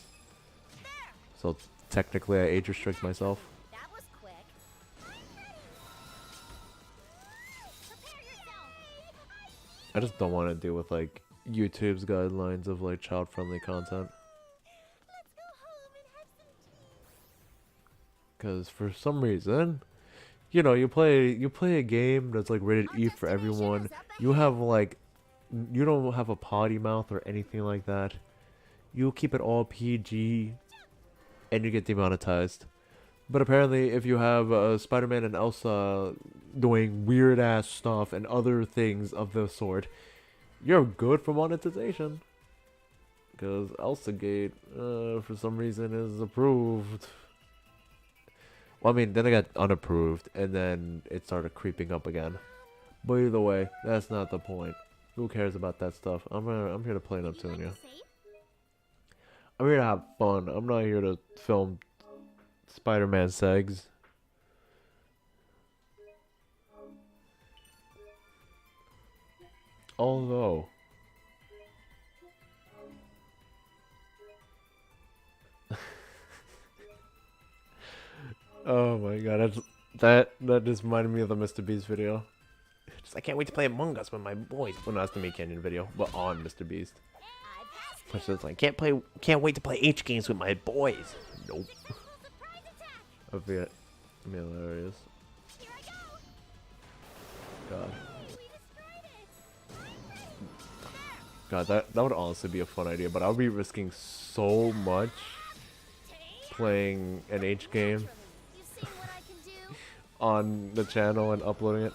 so technically I age restrict myself. That was quick. Prepare yourself. I just don't want to deal with like YouTube's guidelines of like child-friendly content. Let's go home and have some tea. Because for some reason, you know, you play a game that's like rated E for everyone. You have like, you don't have a potty mouth or anything like that. You keep it all PG, and you get demonetized. But apparently, if you have Spider-Man and Elsa doing weird ass stuff and other things of the sort, you're good for monetization. Because Elsa Gate, for some reason, is approved. Well, I mean, then it got unapproved, and then it started creeping up again. But either way, that's not the point. Who cares about that stuff? I'm here to play Neptunia. I'm here to have fun. I'm not here to film Spider-Man segs. Although oh my god, that just reminded me of the Mr. Beast video. Just, I can't wait to play Among Us with my boys. Well, no, that's the Me Canyon video, but on Mr. Beast. Which is like, can't wait to play H games with my boys. Nope. I forget. Hilarious. God. God, that would honestly be a fun idea, but I'll be risking so much playing an H game on the channel and uploading it.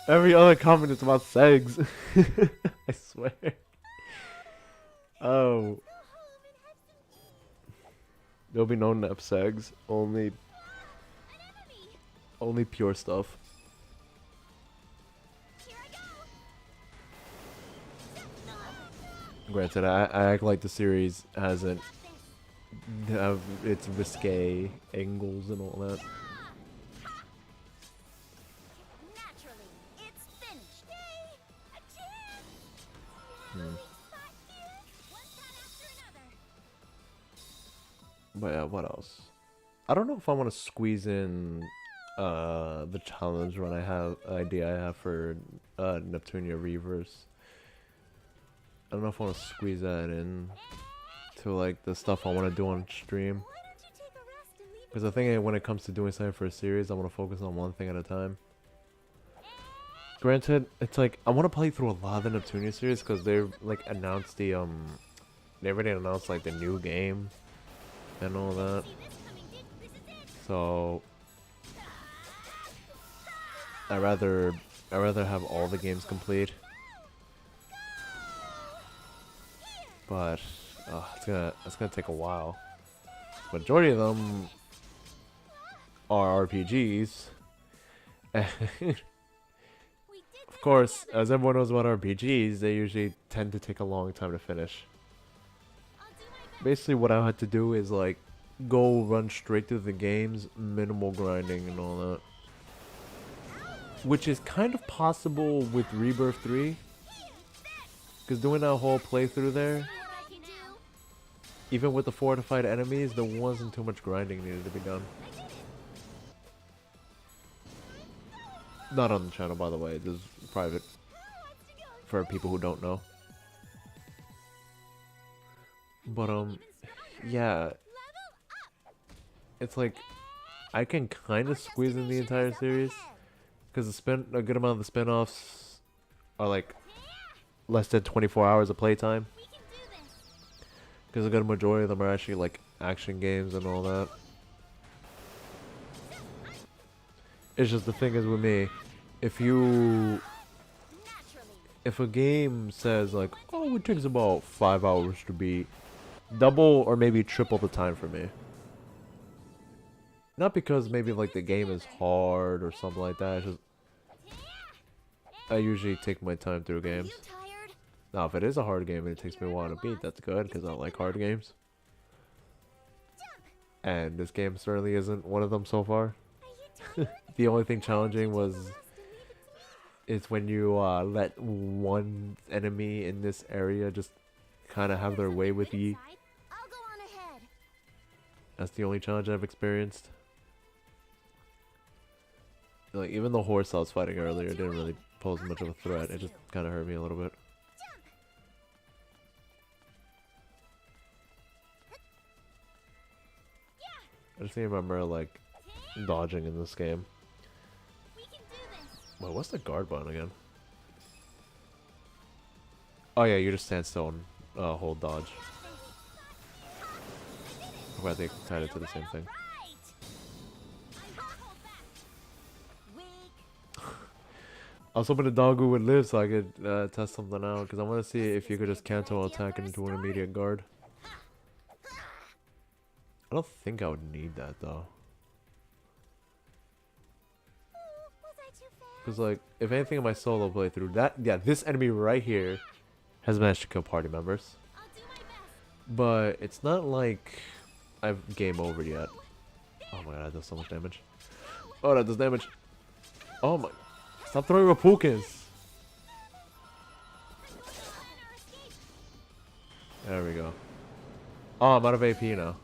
Every other comment is about segs. I swear. Oh. There'll be no nep segs. Only pure stuff. Granted, I act like the series hasn't have its risque angles and all that. Naturally, it's finished. But yeah, what else? I don't know if I want to squeeze in the challenge run I have for Neptunia Reverse. I don't know if I want to squeeze that in to like the stuff I want to do on stream. Because I think when it comes to doing something for a series, I want to focus on one thing at a time. Granted, it's like I want to play through a lot of the Neptunia series because they've like announced the they already announced like the new game and all that. So I rather have all the games complete. But it's gonna take a while. Majority of them are RPGs. Of course, as everyone knows about RPGs, they usually tend to take a long time to finish. Basically, what I had to do is like go run straight through the games, minimal grinding and all that. Which is kind of possible with Rebirth 3. Because doing that whole playthrough there, even with the fortified enemies, there wasn't too much grinding needed to be done. Not on the channel, by the way. This is private for people who don't know. But yeah, it's like I can kind of squeeze in the entire series because a good amount of the spin-offs are like less than 24 hours of playtime. Because a good majority of them are actually like action games and all that. It's just the thing is with me, if a game says like, oh, it takes about 5 hours to beat, double or maybe triple the time for me. Not because maybe like the game is hard or something like that. It's just I usually take my time through games. Now, if it is a hard game and it takes me a while to beat, that's good because I like hard games. And this game certainly isn't one of them so far. The only thing challenging was is when you let one enemy in this area just kind of have their way with you. I'll go on ahead. That's the only challenge I've experienced. Like, even the horse I was fighting earlier didn't really pose much of a threat. It just kind of hurt me a little bit. I just need to remember, like, dodging in this game. Wait, what's the guard button again? Oh yeah, you just stand still and hold dodge. I think tied it to the same thing. I was hoping the doggo would live so I could test something out, because I want to see if you could just cancel attack into an immediate guard. I don't think I would need that though. Because, like, if anything in my solo playthrough, this enemy right here has managed to kill party members. But it's not like I've game over yet. Oh my god, that does so much damage. Oh, that does damage. Oh my. Stop throwing Rapukas. There we go. Oh, I'm out of AP now.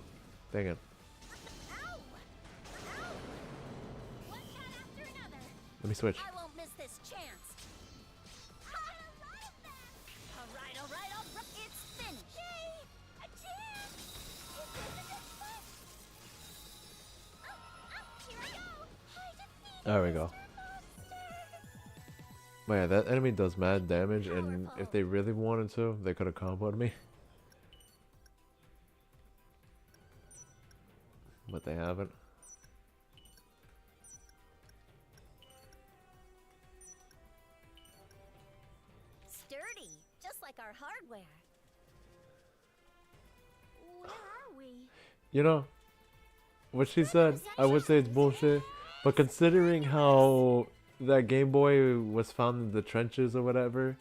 Dang it. Let me switch. I won't miss this chance. All right. It's finished. Yay! A chance! Here I go. There we go. But yeah, that enemy does mad damage, and if they really wanted to, they could have comboed me. But they haven't. Sturdy, just like our hardware. Where are we? You know, what she said, I would say it's bullshit, but considering how that Game Boy was found in the trenches or whatever,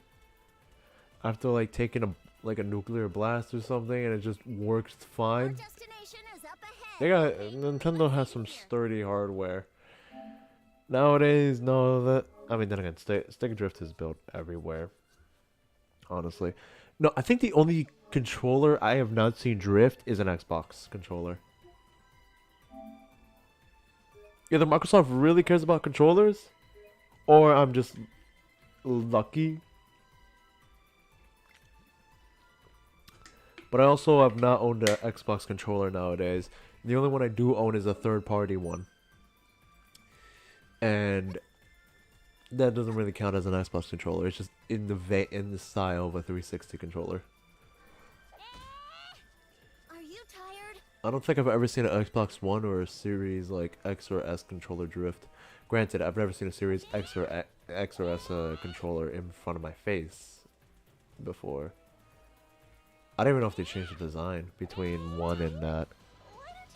after like taking a nuclear blast or something, and it just works Our fine. destination is up ahead. They got Nintendo has some sturdy hardware. Nowadays, no, that I mean, then again, Stick Drift is built everywhere. Honestly, no, I think the only controller I have not seen drift is an Xbox controller. Either Microsoft really cares about controllers, or I'm just lucky. But I also have not owned an Xbox controller nowadays. The only one I do own is a third-party one. And that doesn't really count as an Xbox controller. It's just in the style of a 360 controller. Are you tired? I don't think I've ever seen an Xbox One or a Series like X or S controller drift. Granted, I've never seen a Series X or S controller in front of my face before. I don't even know if they changed the design between one and that.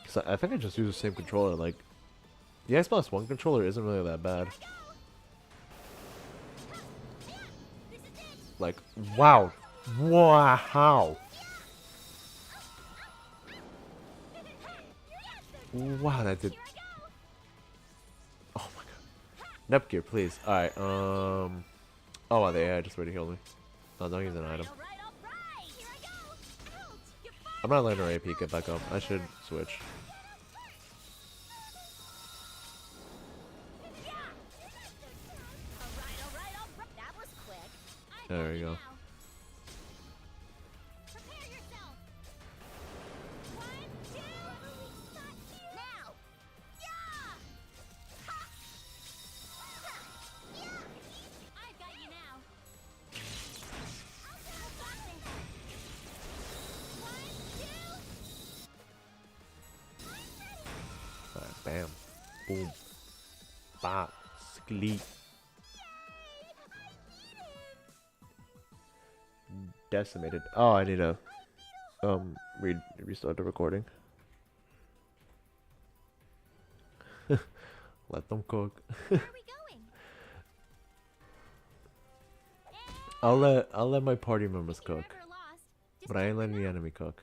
Cause I think I just use the same controller. Like, the Xbox One controller isn't really that bad. Like, wow. Wow. Wow, that did... Oh my god. Nepgear, please. Alright, Oh, wow, the AI just already healed me. No, don't use an item. I'm not letting her AP get back up. I should switch. That was quick. There we go. Prepare yourself. 1, 2, now. Yeah! I've got you now. Alright, bam. Boom. Bop. Skleet. Decimated. Oh, I need to restart the recording. Let them cook. Where are we going? I'll let my party members You're cook, never lost. Just but I ain't remember letting the now. enemy cook.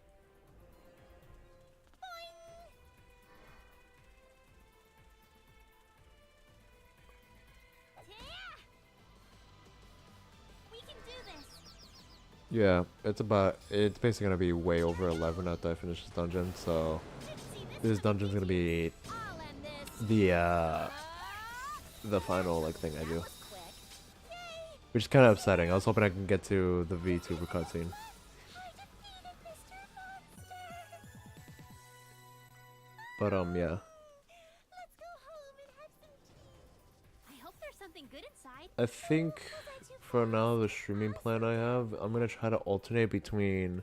Yeah, it's basically gonna be way over 11 after I finish this dungeon, so this dungeon's gonna be the final like thing I do. Which is kinda upsetting. I was hoping I can get to the VTuber cutscene. But yeah. I hope there's something good inside. I think for now the streaming plan I have, I'm gonna try to alternate between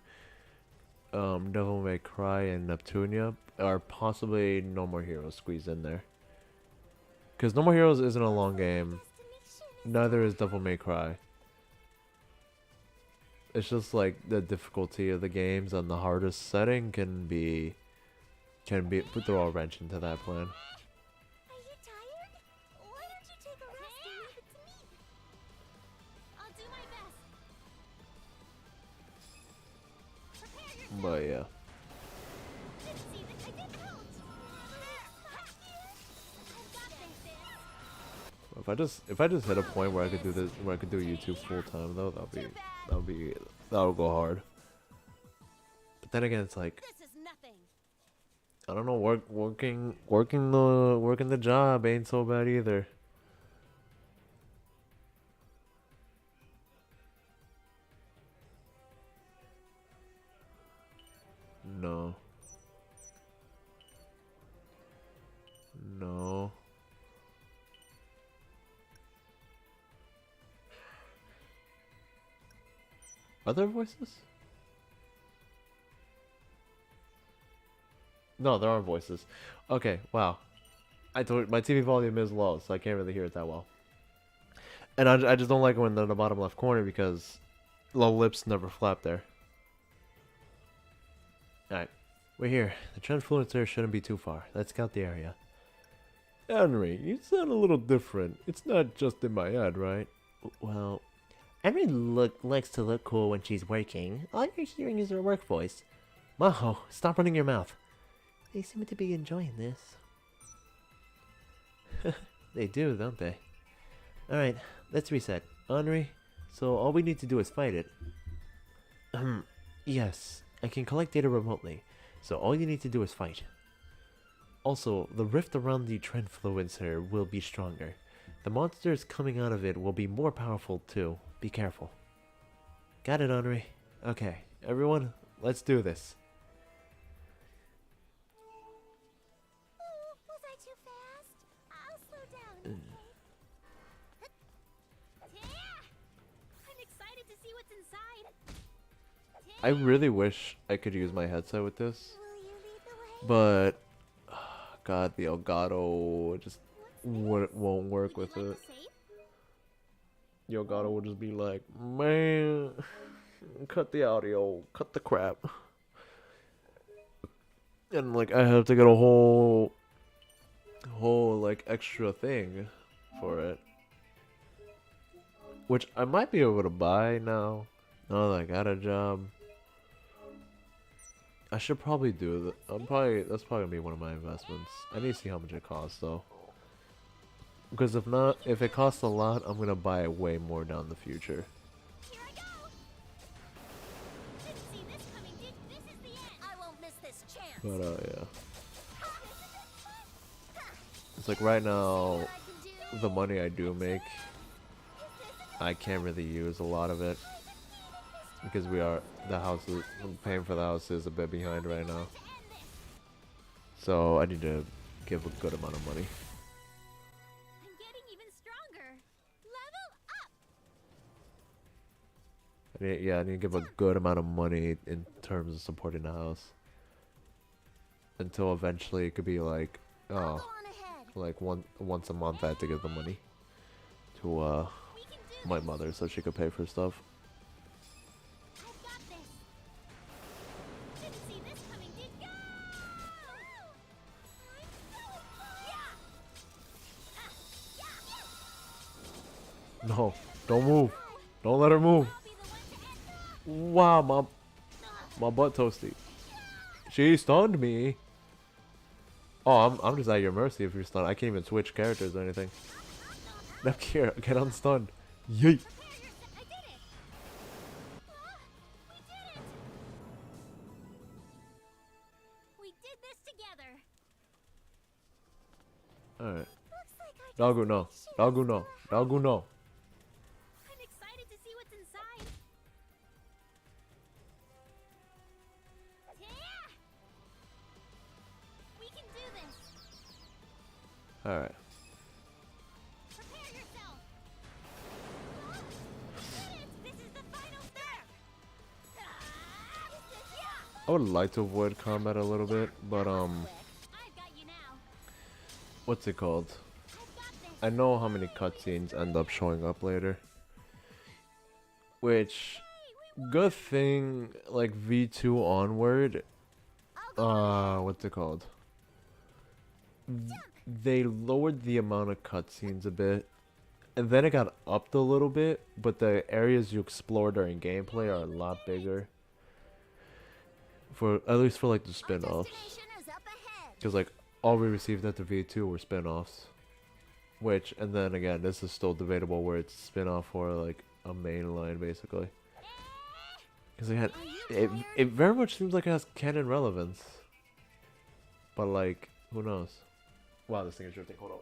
Devil May Cry and Neptunia, or possibly No More Heroes squeezed in there. Because No More Heroes isn't a long game, neither is Devil May Cry. It's just like the difficulty of the games on the hardest setting can throw a wrench into that plan. Are you tired? Why don't you take a rest and leave it to me? I'll do my best. Prepare yourself. But yeah. Didn't see that I didn't help. I've got this. If I just hit a point where I could do this, where I could do YouTube full time though, that would go hard. But then again, it's like, This is nothing. I don't know, working the job ain't so bad either. No. No. Are there voices? No, there aren't voices. Okay, wow. I told my TV volume is low, so I can't really hear it that well. And I just don't like it when they're in the bottom left corner because the lips never flap there. Alright, we're here. The Transfluencer shouldn't be too far. Let's scout the area. Henry, you sound a little different. It's not just in my head, right? Well, Henry likes to look cool when she's working. All you're hearing is her work voice. Maho, stop running your mouth. They seem to be enjoying this. They do, don't they? Alright, let's reset. Henry, so all we need to do is fight it. Yes, I can collect data remotely, so all you need to do is fight. Also, the rift around the Transfluencer will be stronger. The monsters coming out of it will be more powerful too. Be careful. Got it, Henry. Okay, everyone, let's do this. Was I too fast? I'll slow down. I'm excited to see what's inside. I really wish I could use my headset with this, Will you lead the way? but God, the Elgato just won't work with Did you it. like the safe? The Elgato will just be like, man, cut the audio, cut the crap. And like I have to get a whole like extra thing for it, which I might be able to buy now that I got a job. I should probably do that. That's probably gonna be one of my investments. I need to see how much it costs though, because if not, if it costs a lot, I'm gonna buy it way more down the future. Here I go. Didn't see this coming. This is the end. I won't miss this chance. But yeah, it's like right now, the money I do make, I can't really use a lot of it because paying for the house is a bit behind right now. So I need to give a good amount of money. I'm getting even stronger. Level up. I need to give a good amount of money in terms of supporting the house. Until eventually it could be like, Go oh, on ahead. like once a month I have to give the money to We can do my mother so she could pay for stuff. I've got this. Didn't see this coming. Did go. No, don't move. Don't let her move. I'll be the one to end. Wow, my butt toasty. She stunned me. Oh, I'm just at your mercy if you're stunned. I can't even switch characters or anything. Look here, get unstunned. Yeet. Prepare yourself. I did it. Alright. Looks like I Doggo just no. made shit Doggo still no. a house. Doggo no. I'm excited to see what's inside. Yeah! We can do this. Alright. Prepare yourself. This is the final step. I would like to avoid combat a little bit, but I've got you now. what's it called? I've got this. I know how many cutscenes end up showing up later. Which, good thing, like V2 onward, what's it called? They lowered the amount of cutscenes a bit, and then it got upped a little bit, but the areas you explore during gameplay are a lot bigger. For, at least for like the spin-offs. Destination is up ahead. Because like, all we received at the V2 were spin-offs. Which, and then again, this is still debatable where it's a spin-off or like a main line basically. Because again, it very much seems like it has canon relevance. But like, who knows? Wow, this thing is drifting. Hold on.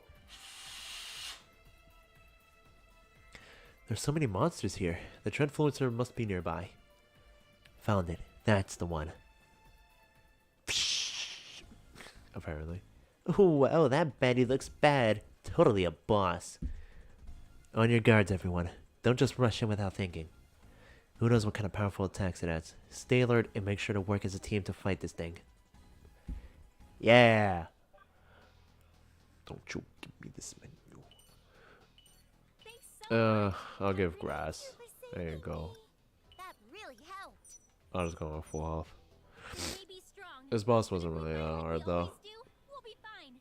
There's so many monsters here. The Treadfluencer must be nearby. Found it. That's the one. Apparently. Oh, wow, that baddie looks bad. Totally a boss. On your guards, everyone. Don't just rush in without thinking. Who knows what kind of powerful attacks it has. Stay alert and make sure to work as a team to fight this thing. Yeah! Don't you give me this menu. Thanks so I'll give grass. There you go. That really helped. I'll just go on full health. You may be strong. This boss wasn't but if we really learn like hard we though. always do, we'll be fine.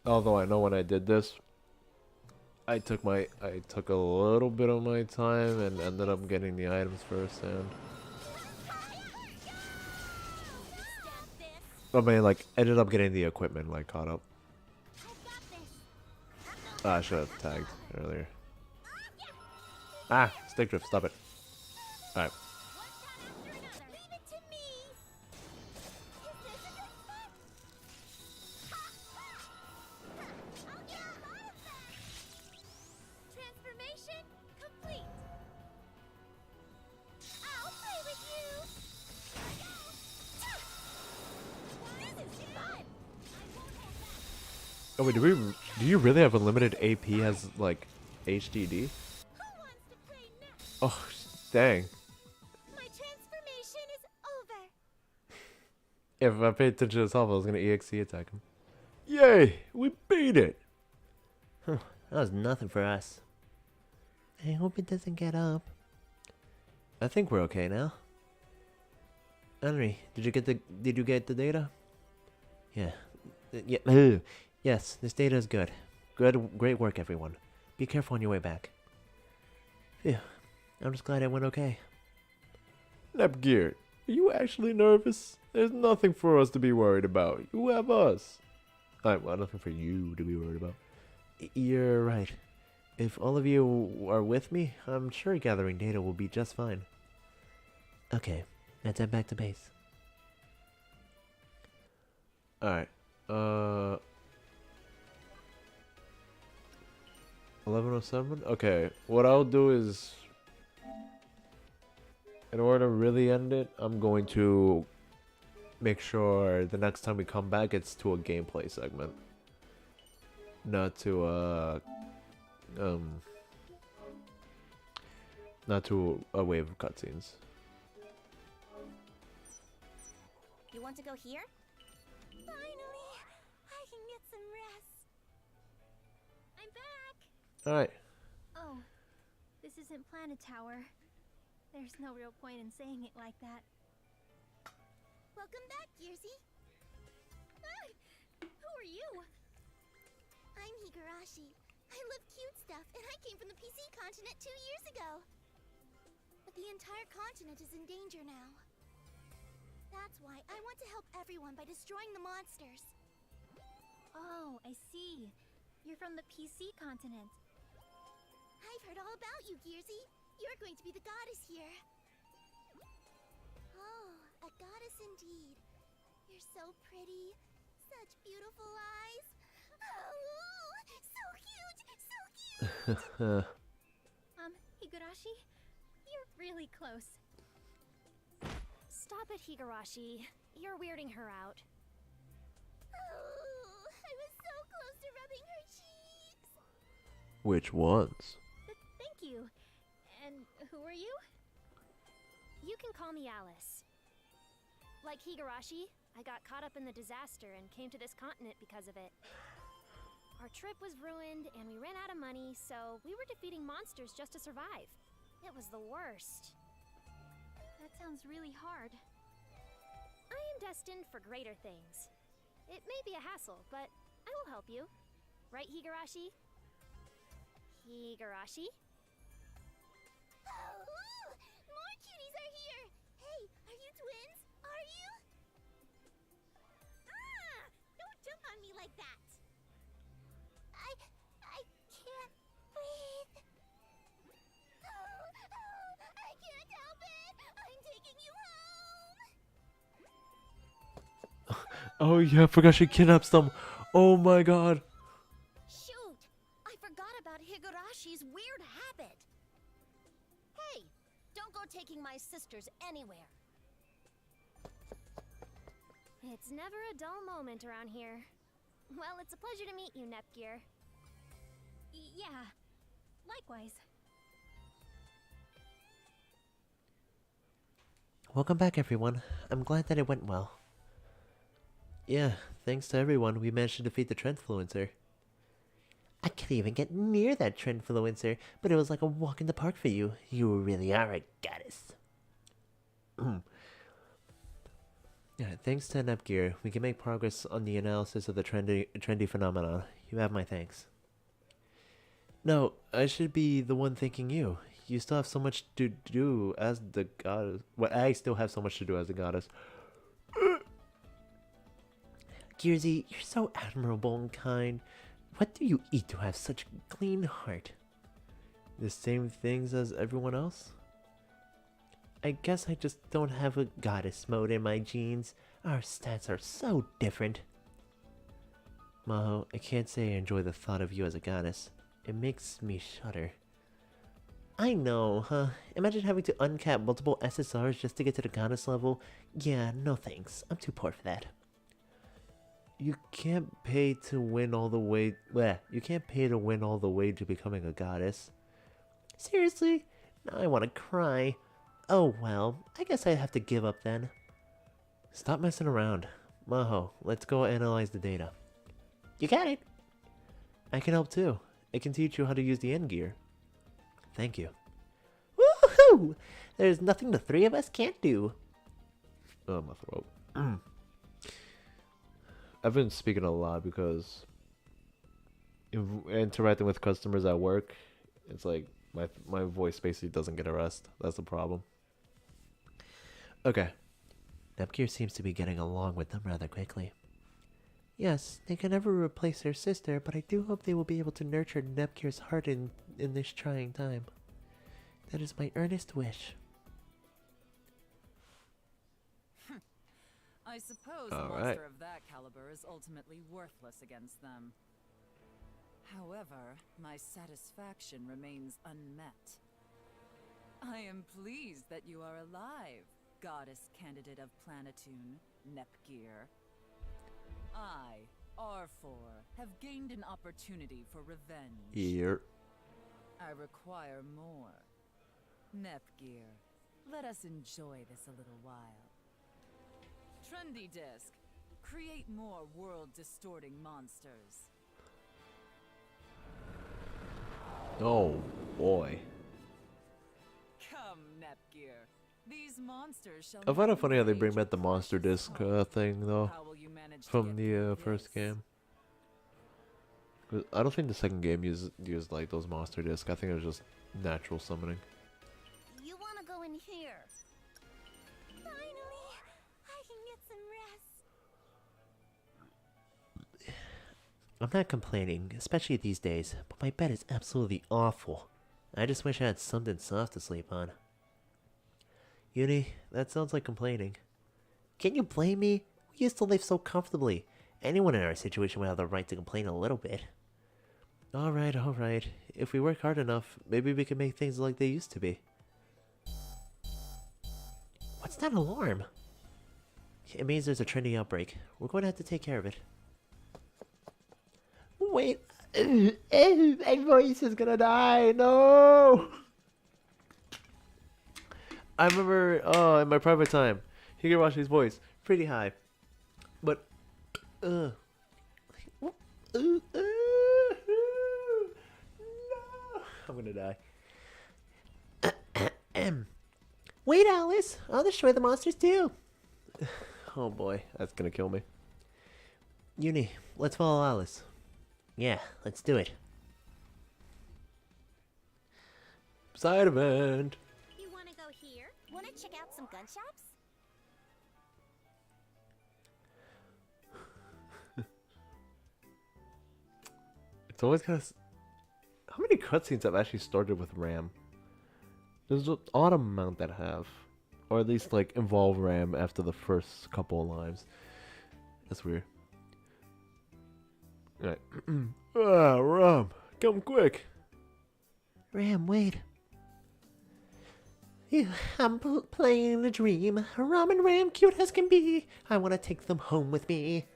Although I know when I did this, I took a little bit of my time and ended up getting the items first, and I mean, like, ended up getting the equipment like caught up. I should have tagged earlier. Ah, stick drift, stop it. All right. Leave it to me. I'll get a lot of that. Transformation complete. I'll play with you. This is fun. I won't hold back. Oh wait, do you really have unlimited AP as like HDD? Who wants to play next? Oh, dang. My transformation is over. If I paid attention to this I was gonna EXE attack him. Yay! We beat it! That was nothing for us. I hope it doesn't get up. I think we're okay now. Henry, did you get the data? Yeah. Yeah. Yes, this data is good. Great work, everyone. Be careful on your way back. Phew. I'm just glad it went okay. Nepgear, are you actually nervous? There's nothing for us to be worried about. You have us. Well, nothing for you to be worried about. You're right. If all of you are with me, I'm sure gathering data will be just fine. Okay, let's head back to base. Alright. 11:07? Okay, what I'll do is, in order to really end it, I'm going to make sure the next time we come back it's to a gameplay segment. Not to not to a wave of cutscenes. You want to go here? Finally, I can get some rest. I'm back. Alright. Oh, this isn't Planet Tower. There's no real point in saying it like that. Welcome back, Gearsy. Ah, who are you? I'm Higurashi. I love cute stuff, and I came from the PC continent 2 years ago. But the entire continent is in danger now. That's why I want to help everyone by destroying the monsters. Oh, I see. You're from the PC continent. I've heard all about you, Gearsy. You're going to be the goddess here. Oh, a goddess indeed. You're so pretty, Such beautiful eyes. Oh, so cute, so cute. Higurashi, you're really close. Stop it, Higurashi. You're weirding her out. Oh, I was so close to rubbing her cheeks. Which ones? Thank you. And who are you? You can call me Alice. Like Higurashi, I got caught up in the disaster and came to this continent because of it. Our trip was ruined and we ran out of money, so we were defeating monsters just to survive. It was the worst. That sounds really hard. I am destined for greater things. It may be a hassle, but I will help you. Right, Higurashi? Higurashi? Oh, more cuties are here. Hey, are you twins? Are you? Ah! Don't jump on me like that. I can't breathe. Oh, I can't help it. I'm taking you home. Oh yeah, I forgot she kidnaps them. Oh my god. Shoot! I forgot about Higurashi's weird habit. Hey, don't go taking my sisters anywhere. It's never a dull moment around here. Well, it's a pleasure to meet you, Nepgear. Yeah, likewise. Welcome back, everyone. I'm glad that it went well. Yeah, thanks to everyone, we managed to defeat the Trendfluencer. I couldn't even get near that Trendfluencer, but it was like a walk in the park for you. You really are a goddess. Yeah, thanks to Nepgear, we can make progress on the analysis of the trendy phenomenon. You have my thanks. No, I should be the one thanking you. You still have so much to do as the goddess. Well, I still have so much to do as the goddess. Gearsy, you're so admirable and kind. What do you eat to have such a clean heart? The same things as everyone else? I guess I just don't have a goddess mode in my genes. Our stats are so different. Maho, I can't say I enjoy the thought of you as a goddess. It makes me shudder. I know, huh? Imagine having to uncap multiple SSRs just to get to the goddess level. Yeah, no thanks. I'm too poor for that. You can't pay to win all the way. Bleh, you can't pay to win all the way to becoming a goddess. Seriously? Now I want to cry. Oh well, I guess I have to give up then. Stop messing around. Maho, let's go analyze the data. You got it. I can help too. I can teach you how to use the end gear. Thank you. Woohoo! There's nothing the three of us can't do. Oh, my throat. I've been speaking a lot because interacting with customers at work, it's like my voice basically doesn't get a rest. That's the problem. Okay. Nepgear seems to be getting along with them rather quickly. Yes, they can never replace their sister, but I do hope they will be able to nurture Nepgear's heart in this trying time. That is my earnest wish. I suppose All a right. monster of that caliber is ultimately worthless against them. However, my satisfaction remains unmet. I am pleased that you are alive, goddess candidate of Planetoon, Nepgear. I, R4, have gained an opportunity for revenge. Here. I require more. Nepgear, let us enjoy this a little while. Trendy Disc, create more world-distorting monsters. Oh, boy. Come, Nepgear. These monsters shall I find it not funny how they bring enrage back the your monster precious disc soul. thing, though, How will you manage to from get the through first this? game. 'Cause I don't think the second game used like those monster discs. I think it was just natural summoning. You want to go in here? Finally, I can get some rest. I'm not complaining, especially these days, but my bed is absolutely awful. I just wish I had something soft to sleep on. Uni, that sounds like complaining. Can you blame me? We used to live so comfortably. Anyone in our situation would have the right to complain a little bit. Alright, alright. If we work hard enough, maybe we can make things like they used to be. What's that alarm? It means there's a trending outbreak. We're going to have to take care of it. Wait. My voice is gonna die. No! I remember, in my private time, Higurashi's voice, pretty high. But, no! I'm gonna die. Wait, Alice! I'll destroy the monsters too! Oh boy, that's gonna kill me. Uni, let's follow Alice. Yeah, let's do it. Side event! You wanna go here? Wanna check out some gun shops? It's always kind of... How many cutscenes have actually started with Ram? There's an odd amount that have. Or at least, like, involve Ram after the first couple of lives. That's weird. Alright. Ram, come quick! Ram, wait. I'm playing a dream. Ram and Ram, cute as can be. I want to take them home with me.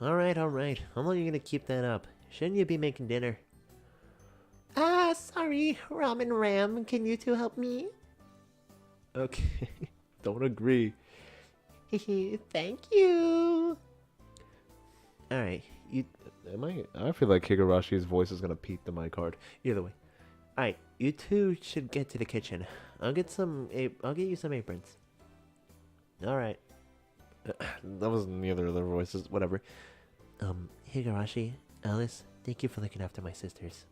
Alright, alright. How long are you going to keep that up? Shouldn't you be making dinner? Sorry. Ram and Ram, can you two help me? Okay. Don't agree. Thank you. Alright, I feel like Higurashi's voice is gonna peak the mic card. Either way. Alright, you two should get to the kitchen. I'll get you some aprons. Alright. That was neither of their voices. Whatever. Higurashi, Alice, thank you for looking after my sisters.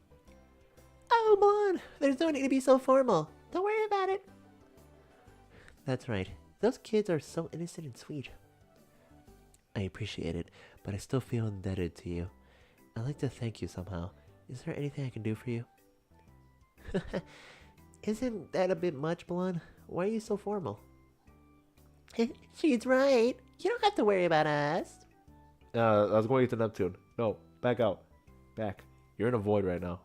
Oh, Blonde! There's no need to be so formal. Don't worry about it. That's right. Those kids are so innocent and sweet. I appreciate it, but I still feel indebted to you. I'd like to thank you somehow. Is there anything I can do for you? Isn't that a bit much, Blonde? Why are you so formal? She's right. You don't have to worry about us. I was going to Neptune. No, back out. Back. You're in a void right now.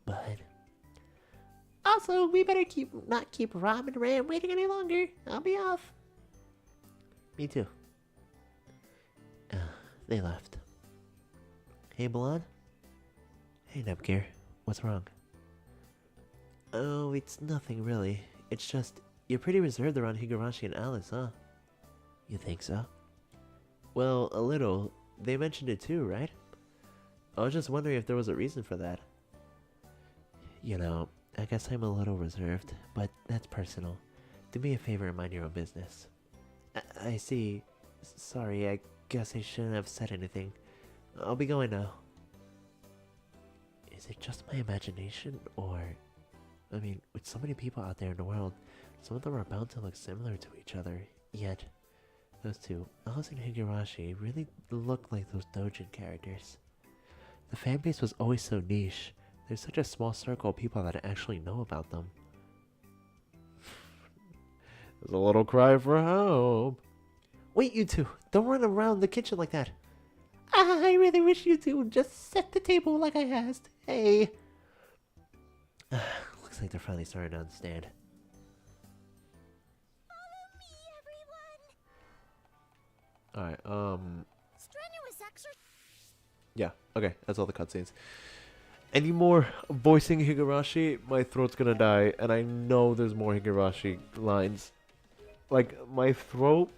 But... Also, we better not keep Rob and Ram waiting any longer. I'll be off. Me too. They left. Hey, Blonde? Hey, Nepgear. What's wrong? Oh, it's nothing really. It's just, you're pretty reserved around Higurashi and Alice, huh? You think so? Well, a little. They mentioned it too, right? I was just wondering if there was a reason for that. You know, I guess I'm a little reserved, but that's personal. Do me a favor and mind your own business. I see. Sorry, I guess I shouldn't have said anything. I'll be going now. Is it just my imagination, or... I mean, with so many people out there in the world, some of them are bound to look similar to each other, yet... Those two, Alice and Higurashi, really look like those doujin characters. The fanbase was always so niche. There's such a small circle of people that actually know about them. There's a little cry for help. Wait, you two! Don't run around the kitchen like that! I really wish you two would just set the table like I asked. Hey! Looks like they're finally starting to understand. Alright, Strenuous exercise. yeah, okay, that's all the cutscenes. Any more voicing Higurashi, my throat's gonna die, and I know there's more Higurashi lines. Like, my throat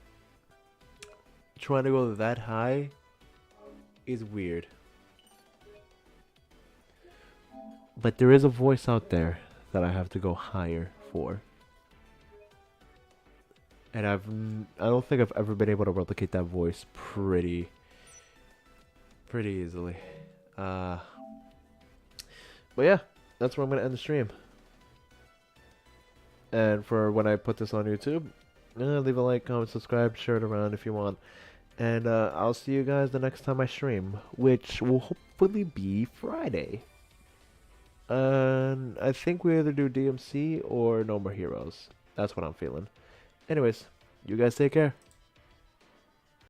trying to go that high is weird. But there is a voice out there that I have to go higher for. And I don't think I've ever been able to replicate that voice pretty easily. But yeah, that's where I'm going to end the stream. And for when I put this on YouTube, leave a like, comment, subscribe, share it around if you want. And I'll see you guys the next time I stream, which will hopefully be Friday. And I think we either do DMC or No More Heroes. That's what I'm feeling. Anyways, you guys take care.